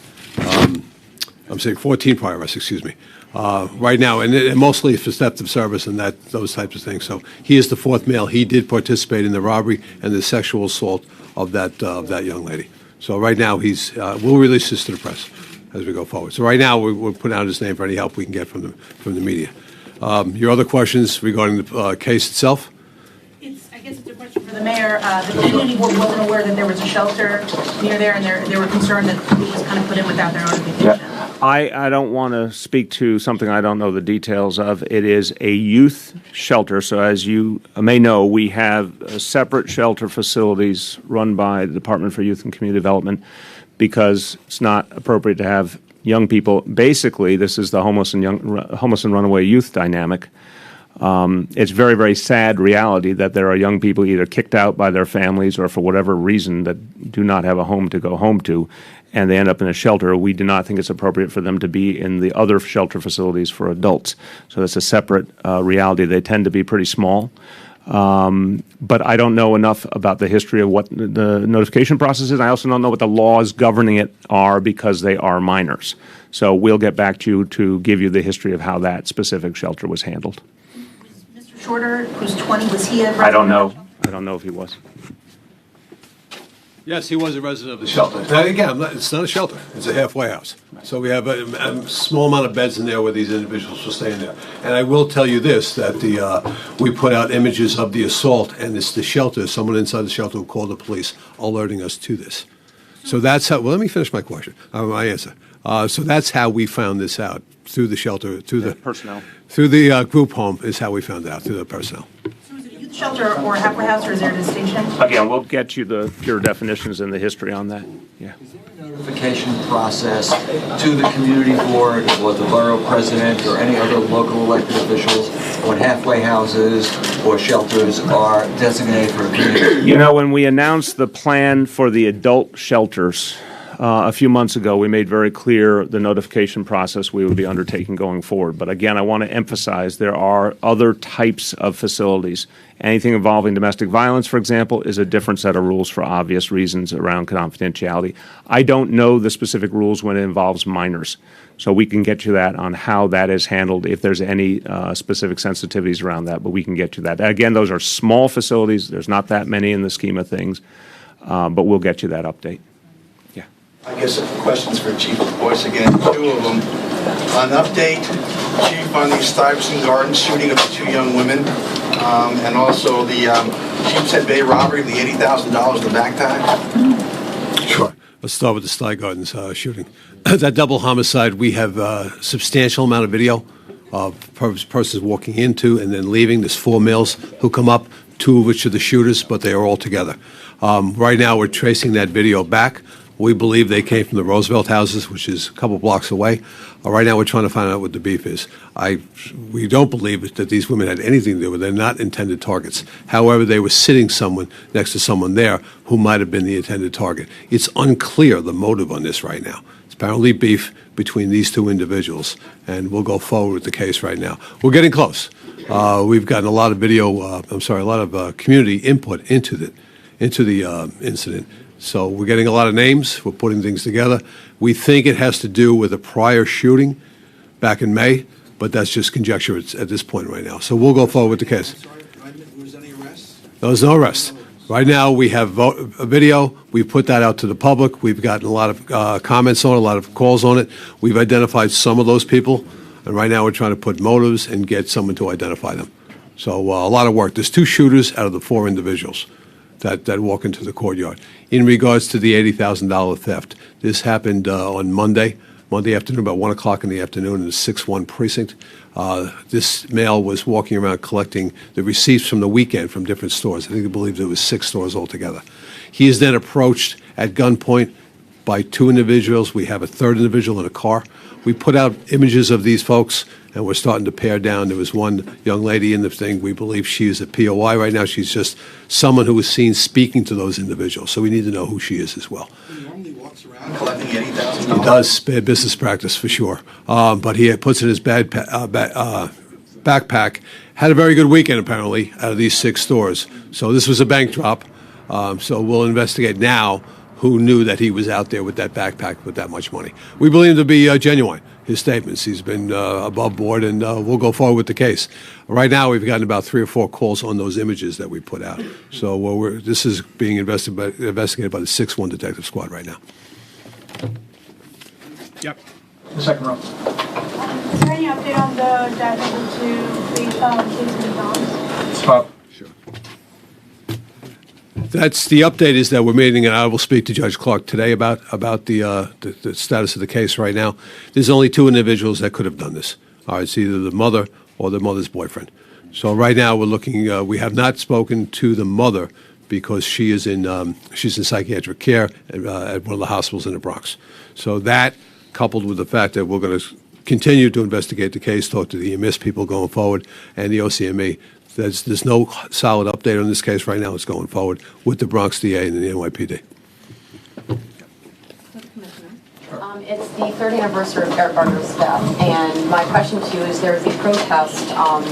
14 prior arrests, excuse me. Right now, and mostly for theft of service and those types of things. So he is the 4th male. He did participate in the robbery and the sexual assault of that young lady. So right now, we'll release this to the press as we go forward. So right now, we're putting out his name for any help we can get from the media. Your other questions regarding the case itself? I guess it's a question for the Mayor. The Community Board wasn't aware that there was a shelter near there, and they were concerned that it was kind of put in without their notification. Yeah. I don't want to speak to something I don't know the details of. It is a youth shelter, so as you may know, we have separate shelter facilities run by the Department for Youth and Community Development because it's not appropriate to have young people. Basically, this is the homeless and runaway youth dynamic. It's very, very sad reality that there are young people either kicked out by their families or for whatever reason that do not have a home to go home to, and they end up in a shelter. We do not think it's appropriate for them to be in the other shelter facilities for adults. So that's a separate reality. They tend to be pretty small. But I don't know enough about the history of what the notification process is. I also don't know what the laws governing it are because they are minors. So we'll get back to you to give you the history of how that specific shelter was handled. Mr. Shorter, who's 20, was he a resident? I don't know. I don't know if he was. Yes, he was a resident of the shelter. Now, again, it's not a shelter. It's a halfway house. So we have a small amount of beds in there where these individuals will stay in there. And I will tell you this, that we put out images of the assault, and it's the shelter, someone inside the shelter who called the police, alerting us to this. So that's how, well, let me finish my question, my answer. So that's how we found this out, through the shelter, through the personnel. Through the group home is how we found out, through the personnel. Shelter or halfway house, or is there a distinction? Again, we'll get you the pure definitions and the history on that. Yeah. Is there a notification process to the community board or the borough president or any other local elected officials when halfway houses or shelters are designated for a community? You know, when we announced the plan for the adult shelters a few months ago, we made very clear the notification process we would be undertaking going forward. But again, I want to emphasize there are other types of facilities. Anything involving domestic violence, for example, is a different set of rules for obvious reasons around confidentiality. I don't know the specific rules when it involves minors. So we can get you that on how that is handled, if there's any specific sensitivities around that, but we can get you that. Again, those are small facilities. There's not that many in the scheme of things, but we'll get you that update. Yeah. I guess questions for Chief Boyce again, two of them. An update, Chief, on the Stuyvesant Gardens shooting of the two young women, and also the Sheepshead Bay robbery, the $80,000 the backpack. Sure. Let's start with the Sty Gardens shooting. That double homicide, we have a substantial amount of video of persons walking into and then leaving. There's 4 males who come up, 2 of which are the shooters, but they are all together. Right now, we're tracing that video back. We believe they came from the Roosevelt houses, which is a couple blocks away. Right now, we're trying to find out what the beef is. We don't believe that these women had anything to do with it. They're not intended targets. However, they were sitting next to someone there who might have been the intended target. It's unclear the motive on this right now. It's apparently beef between these 2 individuals, and we'll go forward with the case right now. We're getting close. We've gotten a lot of community input into the incident. So we're getting a lot of names. We're putting things together. We think it has to do with a prior shooting back in May, but that's just conjecture at this point right now. So we'll go forward with the case. Was any arrests? There was no arrest. Right now, we have a video. We've put that out to the public. We've gotten a lot of comments on it, a lot of calls on it. We've identified some of those people, and right now we're trying to put motives and get someone to identify them. So a lot of work. There's 2 shooters out of the 4 individuals that walk into the courtyard. In regards to the $80,000 theft, this happened on Monday afternoon, about 1 o'clock in the afternoon in the 116th Precinct. This male was walking around collecting the receipts from the weekend from different stores. I think he believes it was 6 stores altogether. He is then approached at gunpoint by 2 individuals. We have a 3rd individual in a car. We put out images of these folks, and we're starting to pare down. There was one young lady in the thing. We believe she is a POI right now. She's just someone who was seen speaking to those individuals. So we need to know who she is as well. He normally walks around collecting $80,000. He does, bad business practice for sure. But he puts it in his backpack. Had a very good weekend, apparently, out of these 6 stores. So this was a bank drop. So we'll investigate now who knew that he was out there with that backpack with that much money. We believe him to be genuine, his statements. He's been above board, and we'll go forward with the case. Right now, we've gotten about 3 or 4 calls on those images that we put out. So this is being investigated by the 6-1 Detective Squad right now. Yep. The second row. Is there any update on the death of the 2 policemen dogs? Stop. That's the update, is that we're meeting, and I will speak to Judge Clark today about the status of the case right now. There's only 2 individuals that could have done this. All right, it's either the mother or the mother's boyfriend. So right now we're looking. We have not spoken to the mother because she's in psychiatric care at one of the hospitals in the Bronx. So that, coupled with the fact that we're going to continue to investigate the case, talk to the EMS people going forward, and the OCME. There's no solid update on this case right now. It's going forward with the Bronx DA and the NYPD. It's the 3rd anniversary of Eric Garner's death, and my question to you is there was a protest on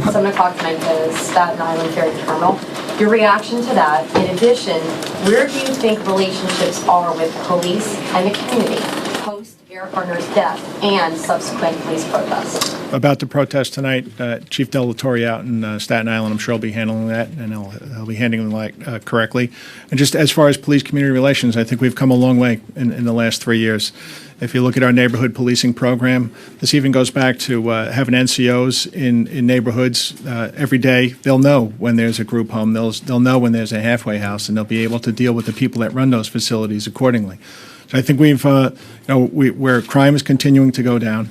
7 o'clock tonight at the Staten Island Ferry Terminal. Your reaction to that, in addition, where do you think relationships are with police and the community post Eric Garner's death and subsequent police protests? About the protest tonight, Chief Del Torre out in Staten Island, I'm sure he'll be handling that, and he'll be handling that correctly. And just as far as police-community relations, I think we've come a long way in the last 3 years. If you look at our neighborhood policing program, this even goes back to having NCOs in neighborhoods every day. They'll know when there's a group home. They'll know when there's a halfway house, and they'll be able to deal with the people that run those facilities accordingly. So I think where crime is continuing to go down,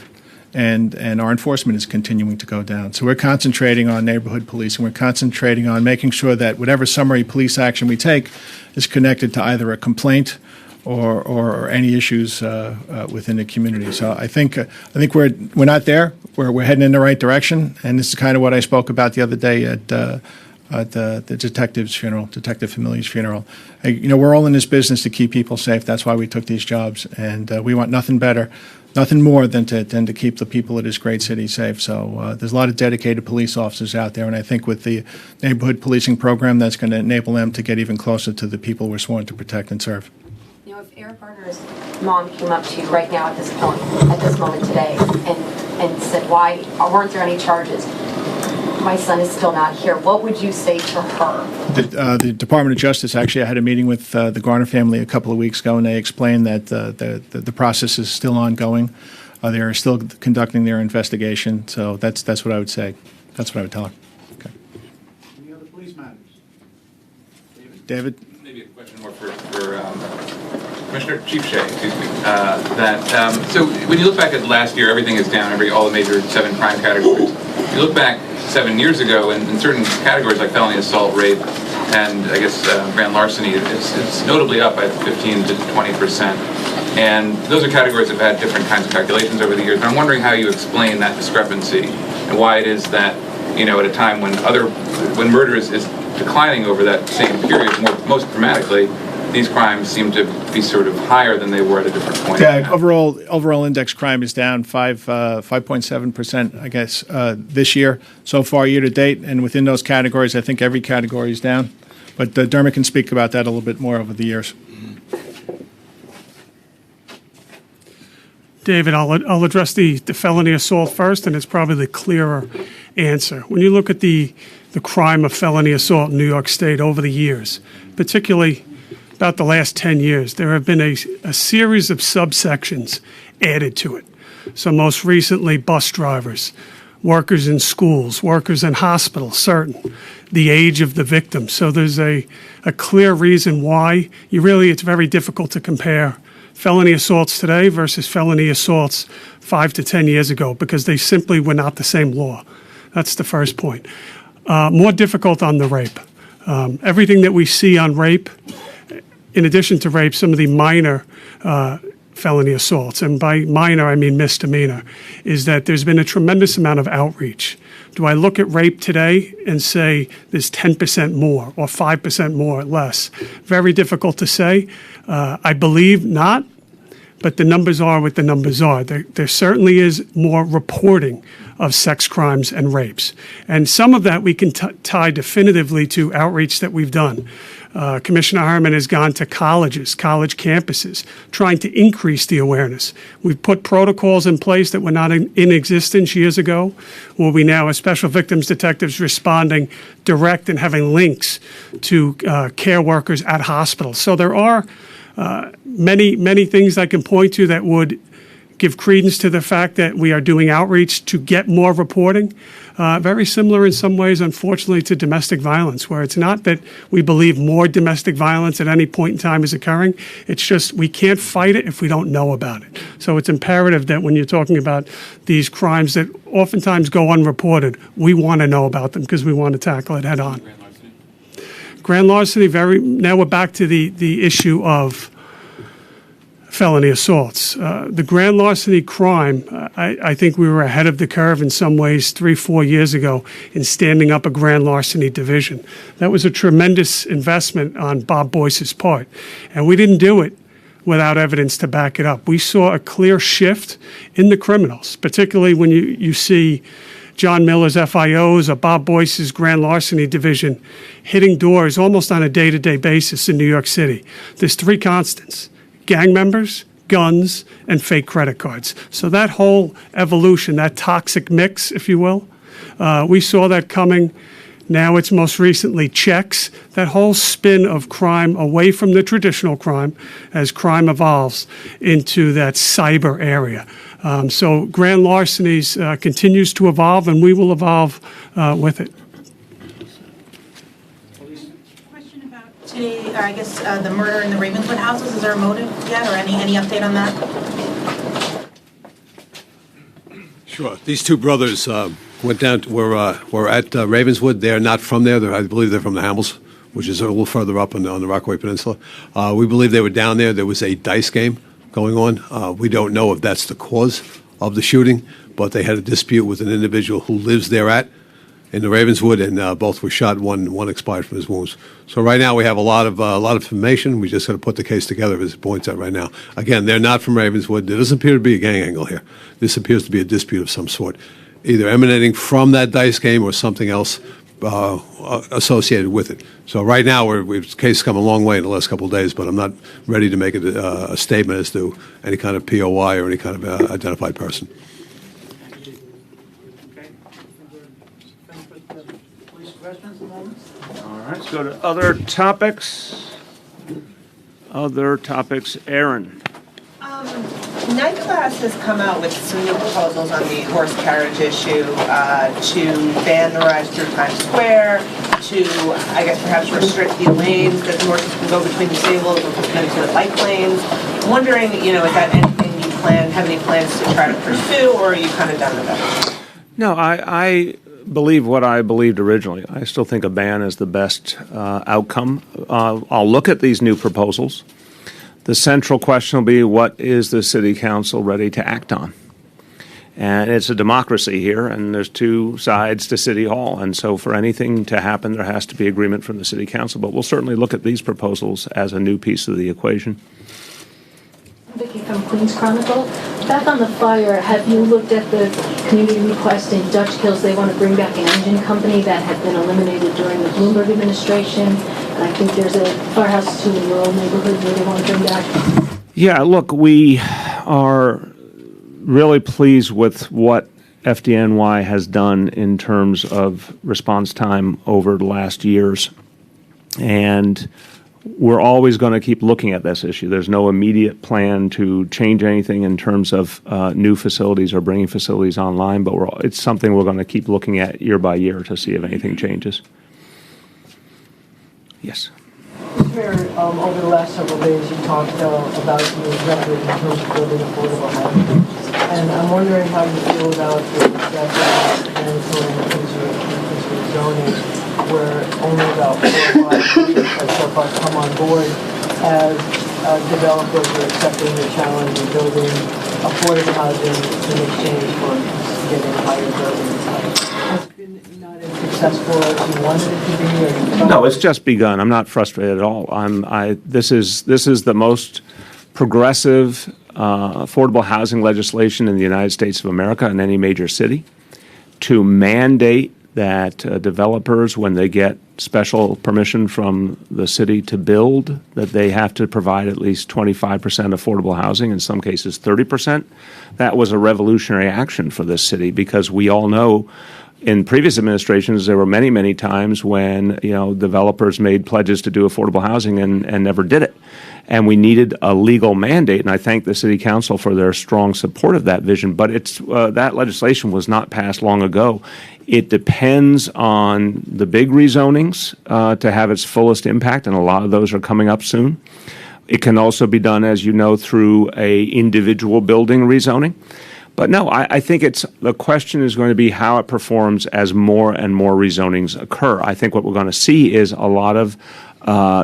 and our enforcement is continuing to go down. So we're concentrating on neighborhood policing. We're concentrating on making sure that whatever summary police action we take is connected to either a complaint or any issues within the community. So I think we're not there. We're heading in the right direction, and this is kind of what I spoke about the other day at the detective's funeral, Detective Famili's funeral. We're all in this business to keep people safe. That's why we took these jobs, and we want nothing better, nothing more than to keep the people of this great city safe. So there's a lot of dedicated police officers out there, and I think with the neighborhood policing program, that's going to enable them to get even closer to the people we're sworn to protect and serve. If Eric Garner's mom came up to you right now at this moment today, and said, "Why weren't there any charges? My son is still not here," what would you say to her? The Department of Justice, actually, I had a meeting with the Garner family a couple of weeks ago, and they explained that the process is still ongoing. They are still conducting their investigation. So that's what I would say. That's what I would tell her. Okay. Any other police matters? David? Maybe a question more for Commissioner Chief Shea, excuse me. So when you look back at last year, everything is down, all the major 7 crime categories. You look back 7 years ago, and in certain categories like felony assault, rape, and I guess grand larceny, it's notably up by 15 to 20%. And those are categories that have had different kinds of calculations over the years. But I'm wondering how you explain that discrepancy and why it is that, at a time when murder is declining over that same period, most dramatically, these crimes seem to be sort of higher than they were at a different point. Yeah, overall index crime is down 5.7%, I guess, this year so far, year to date. And within those categories, I think every category is down. But Dermot can speak about that a little bit more over the years. David, I'll address the felony assault first, and it's probably the clearer answer. When you look at the crime of felony assault in New York State over the years, particularly about the last 10 years, there have been a series of subsections added to it. So most recently, bus drivers, workers in schools, workers in hospitals, certain, the age of the victim. So there's a clear reason why it's very difficult to compare felony assaults today versus felony assaults 5 to 10 years ago, because they simply were not the same law. That's the first point. More difficult on the rape. Everything that we see on rape, in addition to rape, some of the minor felony assaults, and by minor I mean misdemeanor, is that there's been a tremendous amount of outreach. Do I look at rape today and say there's 10% more or 5% more or less? Very difficult to say. I believe not, but the numbers are what the numbers are. There certainly is more reporting of sex crimes and rapes. And some of that we can tie definitively to outreach that we've done. Commissioner Harmon has gone to colleges, college campuses, trying to increase the awareness. We've put protocols in place that were not in existence years ago, where we now have special victims detectives responding direct and having links to care workers at hospitals. So there are many things I can point to that would give credence to the fact that we are doing outreach to get more reporting. Very similar in some ways, unfortunately, to domestic violence, where it's not that we believe more domestic violence at any point in time is occurring. It's just we can't fight it if we don't know about it. So it's imperative that when you're talking about these crimes that oftentimes go unreported, we want to know about them because we want to tackle it head on. Grand larceny, now we're back to the issue of felony assaults. The grand larceny crime, I think we were ahead of the curve in some ways 3-4 years ago in standing up a grand larceny division. That was a tremendous investment on Bob Boyce's part. And we didn't do it without evidence to back it up. We saw a clear shift in the criminals, particularly when you see John Miller's FIOs or Bob Boyce's grand larceny division hitting doors almost on a day-to-day basis in New York City. There's 3 constants: gang members, guns, and fake credit cards. So that whole evolution, that toxic mix, if you will, we saw that coming. Now it's most recently checks, that whole spin of crime away from the traditional crime as crime evolves into that cyber area. So grand larcenies continues to evolve, and we will evolve with it. Question about today, or I guess the murder in the Ravenswood houses. Is there a motive yet, or any update on that? Sure. These 2 brothers went down. Were at Ravenswood. They're not from there. I believe they're from the Hamels which is a little further up on the Rockaway Peninsula. We believe they were down there. There was a dice game going on. We don't know if that's the cause of the shooting, but they had a dispute with an individual who lives there in the Ravenswood, and both were shot. One expired from his wounds. So right now we have a lot of information. We just got to put the case together as it points out right now. Again, they're not from Ravenswood. There doesn't appear to be a gang angle here. This appears to be a dispute of some sort, either emanating from that dice game or something else associated with it. So right now, the case has come a long way in the last couple of days, but I'm not ready to make a statement as to any kind of POI or any kind of identified person. All right, let's go to other topics. Aaron. Night Class has come out with some new proposals on the horse carriage issue to ban the rides through Times Square, to, I guess, perhaps restrict the lanes that the horses can go between the stables or put them into the bike lanes. I'm wondering, is that anything you have any plans to try to pursue, or are you kind of done with that? No, I believe what I believed originally. I still think a ban is the best outcome. I'll look at these new proposals. The central question will be, what is the city council ready to act on? And it's a democracy here, and there's two sides to City Hall. And so for anything to happen, there has to be agreement from the city council. But we'll certainly look at these proposals as a new piece of the equation. Vicki from Queens Chronicle. Back on the fire, have you looked at the community request in Dutch Kills? They want to bring back an engine company that had been eliminated during the Bloomberg administration. And I think there's a firehouse too in your old neighborhood where they want to bring back. Yeah, look, we are really pleased with what FDNY has done in terms of response time over the last years. And we're always going to keep looking at this issue. There's no immediate plan to change anything in terms of new facilities or bringing facilities online, but it's something we're going to keep looking at year by year to see if anything changes. Yes. Mr. Mayor, over the last several days, you talked about your record in terms of building affordable housing. And I'm wondering how you feel about the mandatory zoning, where only about 4 or 5 units have so far come on board as developers are accepting the challenge of building affordable housing in exchange for getting higher buildings. Has it been not as successful as you wanted it to be? No, it's just begun. I'm not frustrated at all. This is the most progressive affordable housing legislation in the United States of America in any major city to mandate that developers, when they get special permission from the city to build, that they have to provide at least 25% affordable housing, in some cases 30%. That was a revolutionary action for this city because we all know in previous administrations there were many, many times when developers made pledges to do affordable housing and never did it. And we needed a legal mandate, and I thank the City Council for their strong support of that vision. But that legislation was not passed long ago. It depends on the big rezonings to have its fullest impact, and a lot of those are coming up soon. It can also be done, as you know, through a individual building rezoning. But no, I think the question is going to be how it performs as more and more rezonings occur. I think what we're going to see is a lot of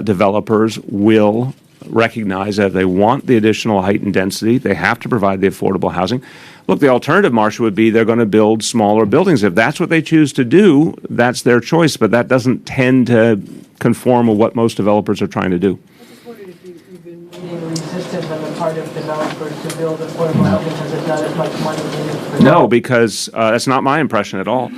developers will recognize that if they want the additional height and density, they have to provide the affordable housing. Look, the alternative, Marcia, would be they're going to build smaller buildings. If that's what they choose to do, that's their choice, but that doesn't tend to conform with what most developers are trying to do. I just wondered if you've been meeting resistance on the part of developers to build affordable housing because there's not as much money in it for No, because that's not my impression at all.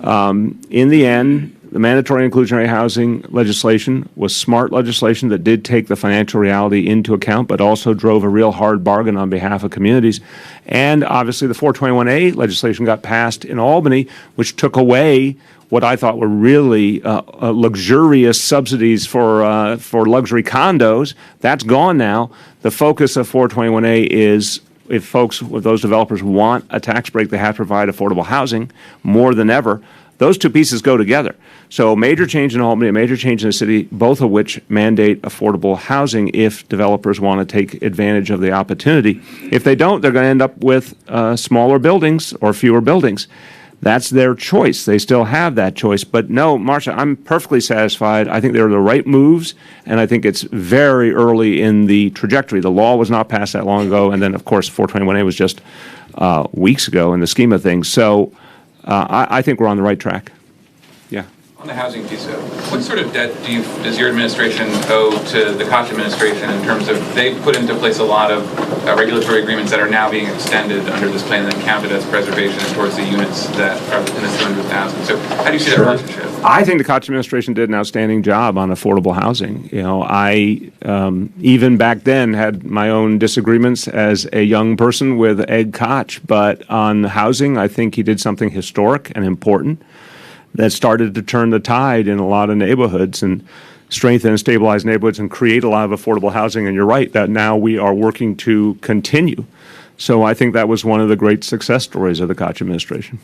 In the end, the mandatory inclusionary housing legislation was smart legislation that did take the financial reality into account, but also drove a real hard bargain on behalf of communities. And obviously the 421A legislation got passed in Albany, which took away what I thought were really luxurious subsidies for luxury condos. That's gone now. The focus of 421A is if those developers want a tax break, they have to provide affordable housing more than ever. Those two pieces go together. So a major change in Albany, a major change in the city, both of which mandate affordable housing if developers want to take advantage of the opportunity. If they don't, they're going to end up with smaller buildings or fewer buildings. That's their choice. They still have that choice. But no, Marcia, I'm perfectly satisfied. I think they're the right moves, and I think it's very early in the trajectory. The law was not passed that long ago, and then, of course, 421A was just weeks ago in the scheme of things. So I think we're on the right track. Yeah. On the housing piece, what sort of debt does your administration owe to the Koch administration in terms of they put into place a lot of regulatory agreements that are now being extended under this plan and counted as preservation towards the units that are within the 200,000. So how do you see that relationship? I think the Koch administration did an outstanding job on affordable housing. You know, I even back then had my own disagreements as a young person with Ed Koch, but on housing, I think he did something historic and important that started to turn the tide in a lot of neighborhoods and strengthen and stabilize neighborhoods and create a lot of affordable housing. And you're right, that now we are working to continue. So I think that was one of the great success stories of the Koch administration.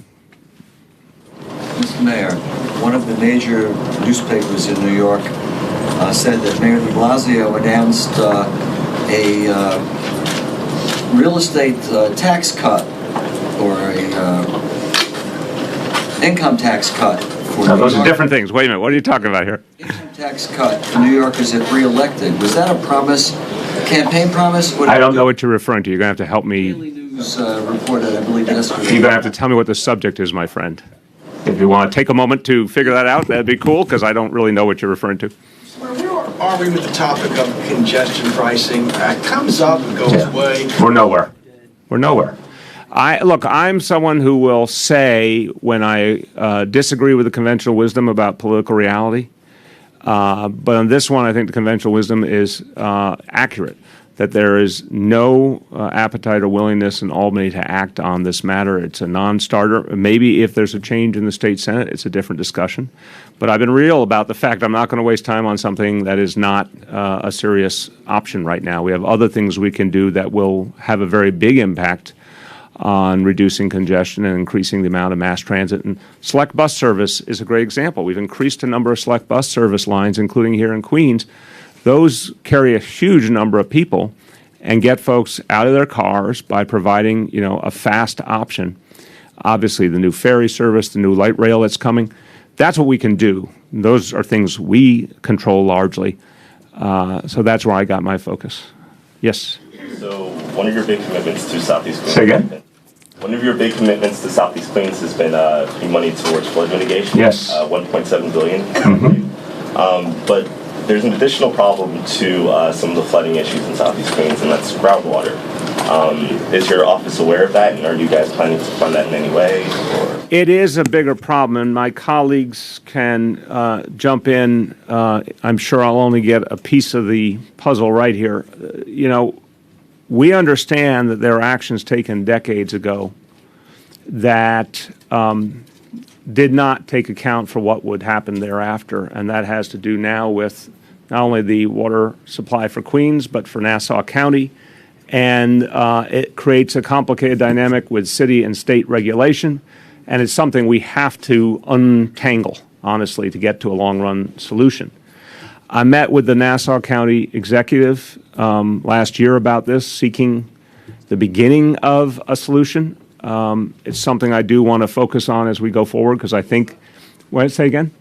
Mr. Mayor, one of the major newspapers in New York said that Mayor de Blasio announced a real estate tax cut or a income tax cut for Those are different things. Wait a minute. What are you talking about here? Income tax cut for New Yorkers if reelected. Was that a promise, a campaign promise? I don't know what you're referring to. You're going to have to help me. Daily News reported, I believe, yesterday. You're going to have to tell me what the subject is, my friend. If you want to take a moment to figure that out, that'd be cool, because I don't really know what you're referring to. Where are we with the topic of congestion pricing? It comes up and goes away. We're nowhere. We're nowhere. Look, I'm someone who will say when I disagree with the conventional wisdom about political reality, but on this one, I think the conventional wisdom is accurate, that there is no appetite or willingness in Albany to act on this matter. It's a non-starter. Maybe if there's a change in the state Senate, it's a different discussion. But I've been real about the fact I'm not going to waste time on something that is not a serious option right now. We have other things we can do that will have a very big impact on reducing congestion and increasing the amount of mass transit. And select bus service is a great example. We've increased the number of select bus service lines, including here in Queens. Those carry a huge number of people and get folks out of their cars by providing, you know, a fast option. Obviously, the new ferry service, the new light rail that's coming, that's what we can do. Those are things we control largely. So that's where I got my focus. Yes? So one of your big commitments to Southeast Queens. Say again? One of your big commitments to Southeast Queens has been putting money towards flood mitigation. Yes. $1.7 billion. Mm-hmm. But there's an additional problem to some of the flooding issues in Southeast Queens, and that's groundwater. Is your office aware of that, and are you guys planning to fund that in any way? Or? It is a bigger problem, and my colleagues can jump in. I'm sure I'll only get a piece of the puzzle right here. You know, we understand that there are actions taken decades ago that did not take account for what would happen thereafter, and that has to do now with not only the water supply for Queens, but for Nassau County, and it creates a complicated dynamic with city and state regulation, and it's something we have to untangle, honestly, to get to a long-run solution. I met with the Nassau County executive last year about this, seeking the beginning of a solution. It's something I do want to focus on as we go forward, because I think, what, say again?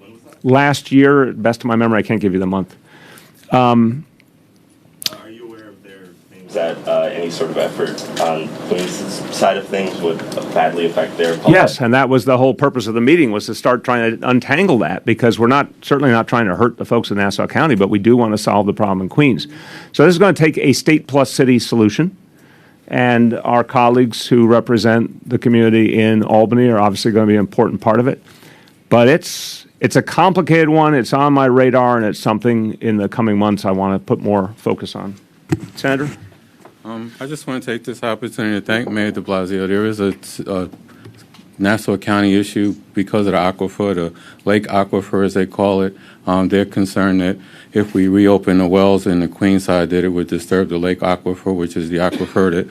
Last year, best of my memory, I can't give you the month. Are you aware of their claims that any sort of effort on Queens' side of things would badly affect their public? Yes, and that was the whole purpose of the meeting, was to start trying to untangle that, because we're certainly not trying to hurt the folks in Nassau County, but we do want to solve the problem in Queens. So this is going to take a state plus city solution, and our colleagues who represent the community in Albany are obviously going to be an important part of it. But it's a complicated one. It's on my radar, and it's something in the coming months I want to put more focus on. Senator? I just want to take this opportunity to thank Mayor de Blasio. There is a Nassau County issue because of the aquifer, the lake aquifer as they call it. They're concerned that if we reopen the wells in the Queens side, that it would disturb the lake aquifer, which is the aquifer that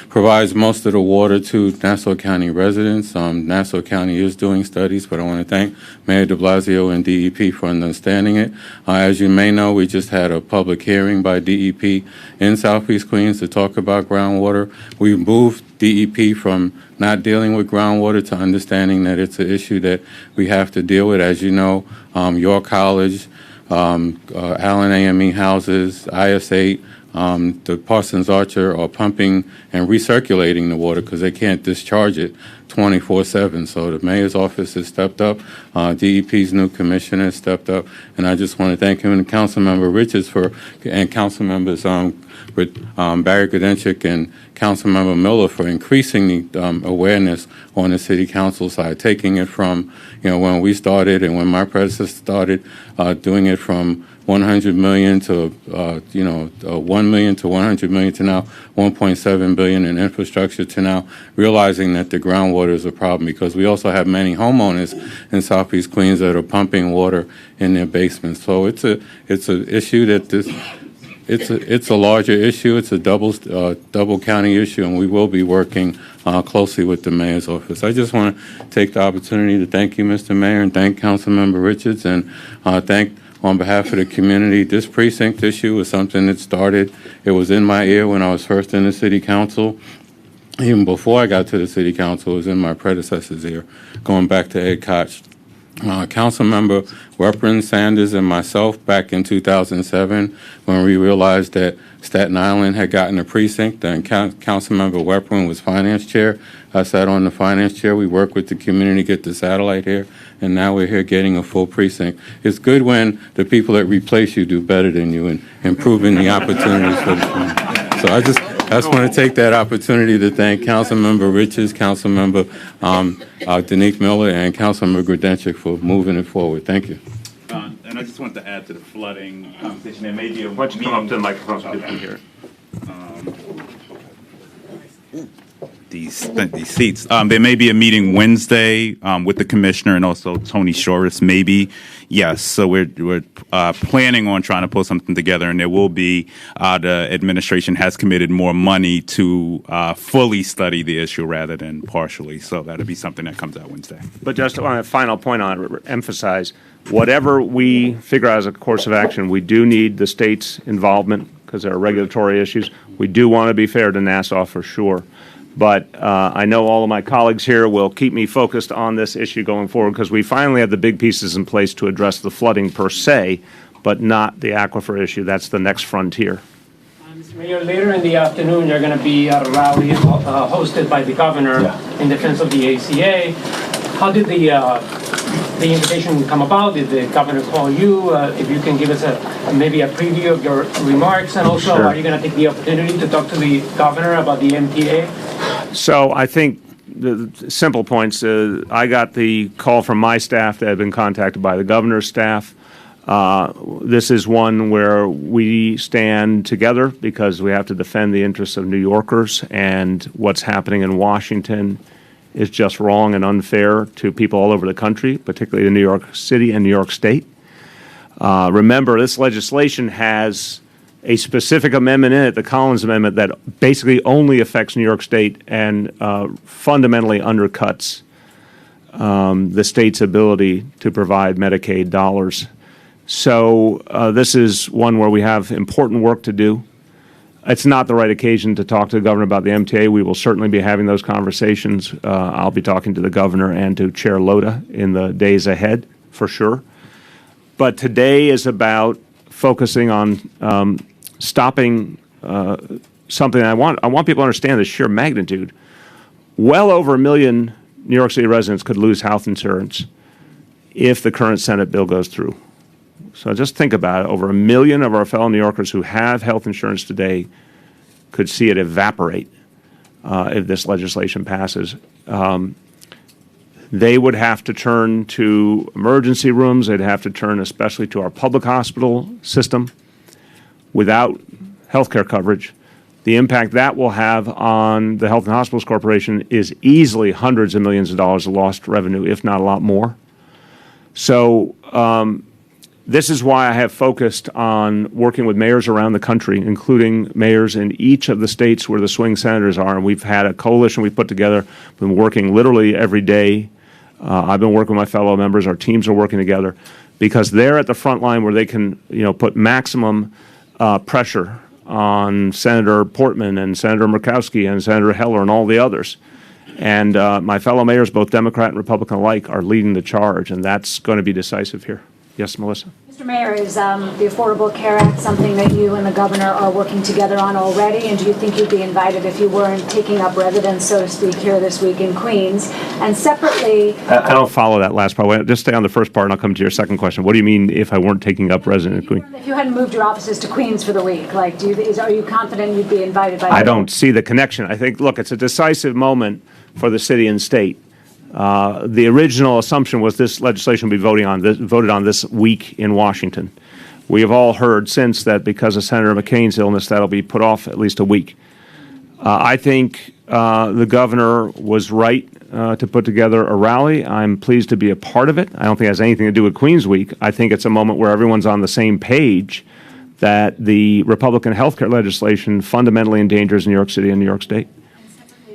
provides most of the water to Nassau County residents. Nassau County is doing studies, but I want to thank Mayor de Blasio and DEP for understanding it. As you may know, we just had a public hearing by DEP in Southeast Queens to talk about groundwater. We moved DEP from not dealing with groundwater to understanding that it's an issue that we have to deal with. As you know, York College, Allen AME houses, IS8, the Parsons Archer are pumping and recirculating the water because they can't discharge it 24/7. So the mayor's office has stepped up. DEP's new commissioner has stepped up, and I just want to thank him and Councilmember Richards and Council members Barry Gudenchik and Councilmember Miller for increasing the awareness on the city council side, taking it from when we started and when my predecessor started, doing it from 100 million to 1 million to 100 million to now 1.7 billion in infrastructure to now realizing that the groundwater is a problem, because we also have many homeowners in Southeast Queens that are pumping water in their basements. So it's a issue that it's a larger issue. It's a double county issue, and we will be working closely with the mayor's office. I just want to take the opportunity to thank you, Mr. Mayor, and thank Councilmember Richards, and thank on behalf of the community. This precinct issue was something that started. It was in my ear when I was first in the city council. Even before I got to the city council, it was in my predecessor's ear, going back to Ed Koch. Councilmember Weprin, Sanders, and myself back in 2007, when we realized that Staten Island had gotten a precinct, and Councilmember Weprin was finance chair. I sat on the finance chair. We worked with the community to get the satellite here, and now we're here getting a full precinct. It's good when the people that replace you do better than you and improving the opportunities for the community. So I just want to take that opportunity to thank Councilmember Richards, Councilmember Danique Miller, and Councilmember Grudenchik for moving it forward. Thank you. And I just wanted to add to the flooding conversation. There may be a Why don't you come up to the microphone so people can hear it? These seats. There may be a meeting Wednesday with the commissioner and also Tony Shoris, maybe. Yes, so we're planning on trying to pull something together, and there will be, the administration has committed more money to fully study the issue rather than partially. So that'll be something that comes out Wednesday. But just on a final point on it, emphasize, whatever we figure out as a course of action, we do need the state's involvement because there are regulatory issues. We do want to be fair to Nassau for sure. But I know all of my colleagues here will keep me focused on this issue going forward, because we finally have the big pieces in place to address the flooding per se, but not the aquifer issue. That's the next frontier. Mr. Mayor, later in the afternoon, you're going to be at a rally hosted by the governor in defense of the ACA. How did the invitation come about? Did the governor call you? If you can give us maybe a preview of your remarks, and also are you going to take the opportunity to talk to the governor about the MTA? So I think the simple points, I got the call from my staff that had been contacted by the governor's staff. This is one where we stand together because we have to defend the interests of New Yorkers, and what's happening in Washington is just wrong and unfair to people all over the country, particularly in New York City and New York State. Remember, this legislation has a specific amendment in it, the Collins Amendment, that basically only affects New York State and fundamentally undercuts the state's ability to provide Medicaid dollars. So this is one where we have important work to do. It's not the right occasion to talk to the governor about the MTA. We will certainly be having those conversations. I'll be talking to the governor and to Chair Loda in the days ahead, for sure. But today is about focusing on stopping something. I want people to understand the sheer magnitude. Well over 1 million New York City residents could lose health insurance if the current Senate bill goes through. So just think about it. Over 1 million of our fellow New Yorkers who have health insurance today could see it evaporate if this legislation passes. They would have to turn to emergency rooms. They'd have to turn especially to our public hospital system without health care coverage. The impact that will have on the Health and Hospitals Corporation is easily hundreds of millions of dollars of lost revenue, if not a lot more. So This is why I have focused on working with mayors around the country, including mayors in each of the states where the swing senators are. And we've had a coalition we've put together, been working literally every day. I've been working with my fellow members. Our teams are working together because they're at the front line where they can, put maximum pressure on Senator Portman and Senator Murkowski and Senator Heller and all the others. And my fellow mayors, both Democrat and Republican alike, are leading the charge, and that's going to be decisive here. Yes, Melissa? Mr. Mayor, is the Affordable Care Act something that you and the governor are working together on already? And do you think you'd be invited if you weren't taking up residence, so to speak, here this week in Queens? And separately... I don't follow that last part. Just stay on the first part, and I'll come to your second question. What do you mean if I weren't taking up residence in Queens? If you hadn't moved your offices to Queens for the week, are you confident you'd be invited by... I don't see the connection. I think, look, it's a decisive moment for the city and state. The original assumption was this legislation would be voted on this week in Washington. We have all heard since that because of Senator McCain's illness, that'll be put off at least a week. I think the governor was right to put together a rally. I'm pleased to be a part of it. I don't think it has anything to do with Queens Week. I think it's a moment where everyone's on the same page that the Republican health care legislation fundamentally endangers New York City and New York State.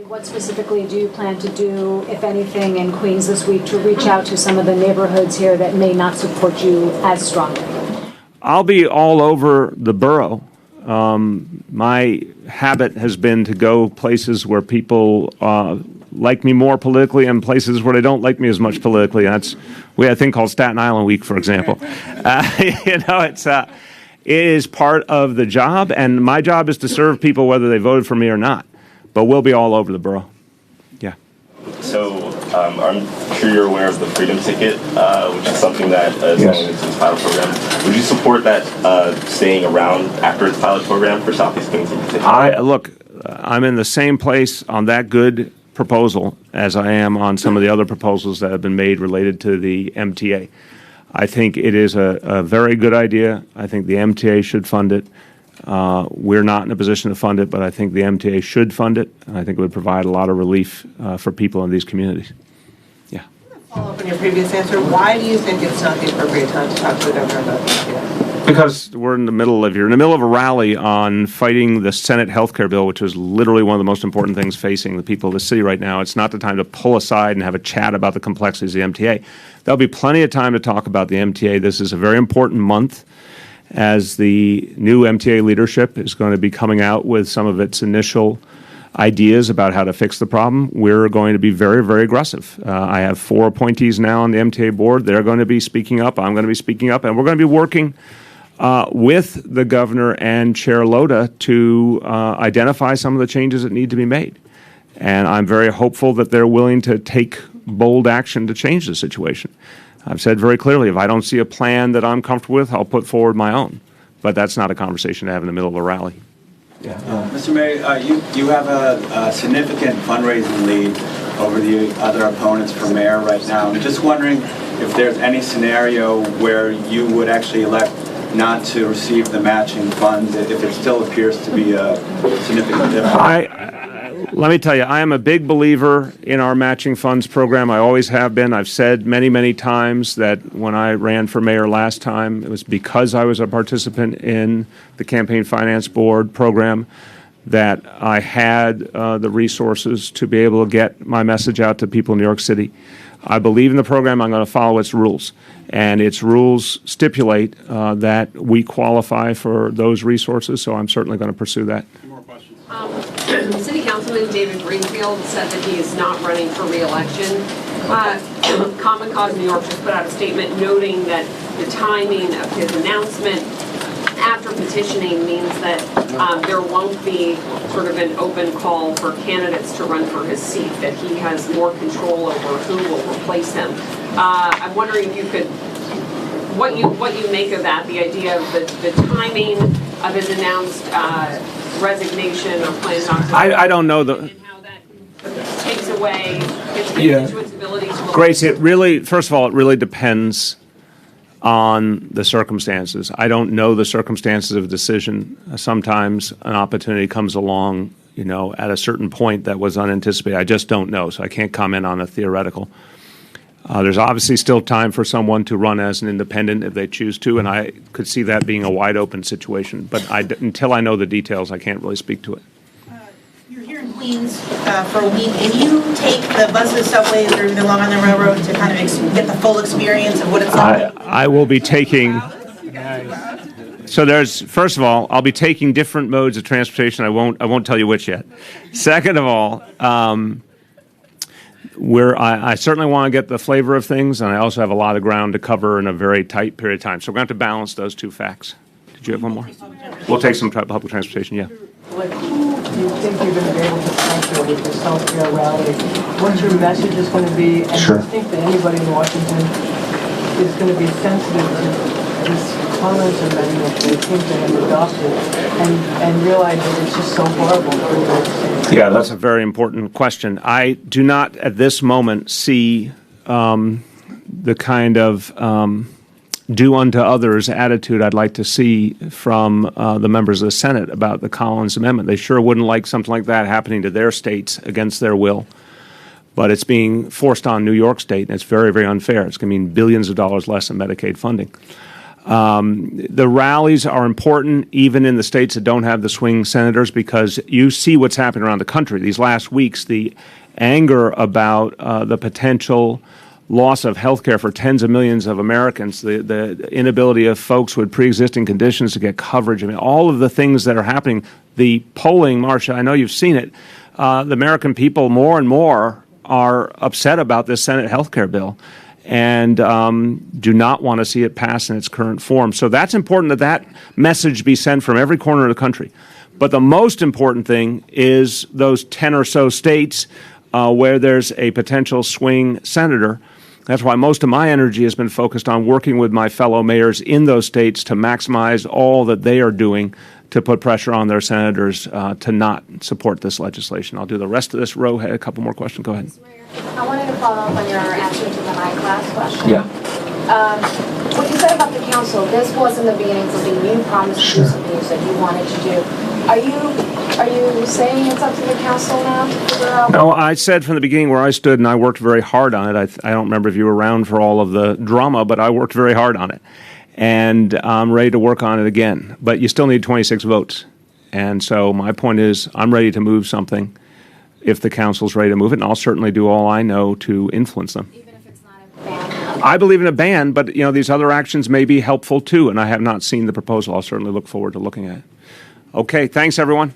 What specifically do you plan to do, if anything, in Queens this week to reach out to some of the neighborhoods here that may not support you as strongly? I'll be all over the borough. My habit has been to go places where people like me more politically and places where they don't like me as much politically. We had a thing called Staten Island Week, for example. It is part of the job, and my job is to serve people whether they voted for me or not. But we'll be all over the borough. Yeah. So I'm sure you're aware of the Freedom Ticket, which is something that is going into its pilot program. Would you support that staying around after its pilot program for Southeast Queens in particular? Look, I'm in the same place on that good proposal as I am on some of the other proposals that have been made related to the MTA. I think it is a very good idea. I think the MTA should fund it. We're not in a position to fund it, but I think the MTA should fund it, and I think it would provide a lot of relief for people in these communities. Yeah. Follow up on your previous answer. Why do you think it's not the appropriate time to talk to the governor about the MTA? Because you're in the middle of a rally on fighting the Senate health care bill, which is literally one of the most important things facing the people of the city right now. It's not the time to pull aside and have a chat about the complexities of the MTA. There'll be plenty of time to talk about the MTA. This is a very important month, as the new MTA leadership is going to be coming out with some of its initial ideas about how to fix the problem. We're going to be very, very aggressive. I have 4 appointees now on the MTA board. They're going to be speaking up. I'm going to be speaking up. And we're going to be working with the governor and Chair Loda to identify some of the changes that need to be made. And I'm very hopeful that they're willing to take bold action to change the situation. I've said very clearly, if I don't see a plan that I'm comfortable with, I'll put forward my own. But that's not a conversation to have in the middle of a rally. Yeah. Mr. Mayor, you have a significant fundraising lead over the other opponents for mayor right now. I'm just wondering if there's any scenario where you would actually elect not to receive the matching funds if it still appears to be a significant difference. Let me tell you, I am a big believer in our matching funds program. I always have been. I've said many, many times that when I ran for mayor last time, it was because I was a participant in the Campaign Finance Board program that I had the resources to be able to get my message out to people in New York City. I believe in the program. I'm going to follow its rules. And its rules stipulate that we qualify for those resources, so I'm certainly going to pursue that. City Councilman David Greenfield said that he is not running for re-election. Common Cause New York just put out a statement noting that the timing of his announcement after petitioning means that there won't be sort of an open call for candidates to run for his seat, that he has more control over who will replace him. I'm wondering if you could, what you make of that, the idea of the timing of his announced resignation or plan not to. I don't know and how that takes away his constituents' ability to. Grace, first of all, it really depends on the circumstances. I don't know the circumstances of a decision. Sometimes an opportunity comes along, at a certain point that was unanticipated. I just don't know, so I can't comment on a theoretical. There's obviously still time for someone to run as an independent if they choose to, and I could see that being a wide open situation. But until I know the details, I can't really speak to it. You're here in Queens for a week, and you take the buses, subways, or even along on the railroad to kind of get the full experience of what it's like? I will be taking. So first of all, I'll be taking different modes of transportation. I won't tell you which yet. Second of all, I certainly want to get the flavor of things, and I also have a lot of ground to cover in a very tight period of time. So we're going to have to balance those two facts. Did you have one more? We'll take some public transportation, yeah. Like, who do you think you're going to be able to pressure with this healthcare rally? What your message is going to be? And Sure. I think that anybody in Washington is going to be sensitive to this Collins amendment they think they have adopted and realize that it's just so horrible for the United States. Yeah, that's a very important question. I do not at this moment see the kind of do unto others attitude I'd like to see from the members of the Senate about the Collins Amendment. They sure wouldn't like something like that happening to their states against their will. But it's being forced on New York State, and it's very, very unfair. It's going to mean billions of dollars less in Medicaid funding. The rallies are important even in the states that don't have the swing senators, because you see what's happening around the country. These last weeks, the anger about the potential loss of health care for tens of millions of Americans, the inability of folks with pre-existing conditions to get coverage. I mean, all of the things that are happening, the polling, Marcia, I know you've seen it, the American people more and more are upset about this Senate health care bill and do not want to see it pass in its current form. So that's important that message be sent from every corner of the country. But the most important thing is those 10 or so states where there's a potential swing senator. That's why most of my energy has been focused on working with my fellow mayors in those states to maximize all that they are doing to put pressure on their senators to not support this legislation. I'll do the rest of this row. Had a couple more questions. Go ahead. I wanted to follow up on your answer to the high class question. Yeah. What you said about the council, this wasn't the beginning of something you promised to do, something you said you wanted to do. Are you saying it's up to the council now to figure out? No, I said from the beginning where I stood, and I worked very hard on it. I don't remember if you were around for all of the drama, but I worked very hard on it. And I'm ready to work on it again. But you still need 26 votes. And so my point is I'm ready to move something if the council's ready to move it, and I'll certainly do all I know to influence them. Even if it's not a ban? I believe in a ban, but these other actions may be helpful too, and I have not seen the proposal. I'll certainly look forward to looking at it. Okay, thanks everyone.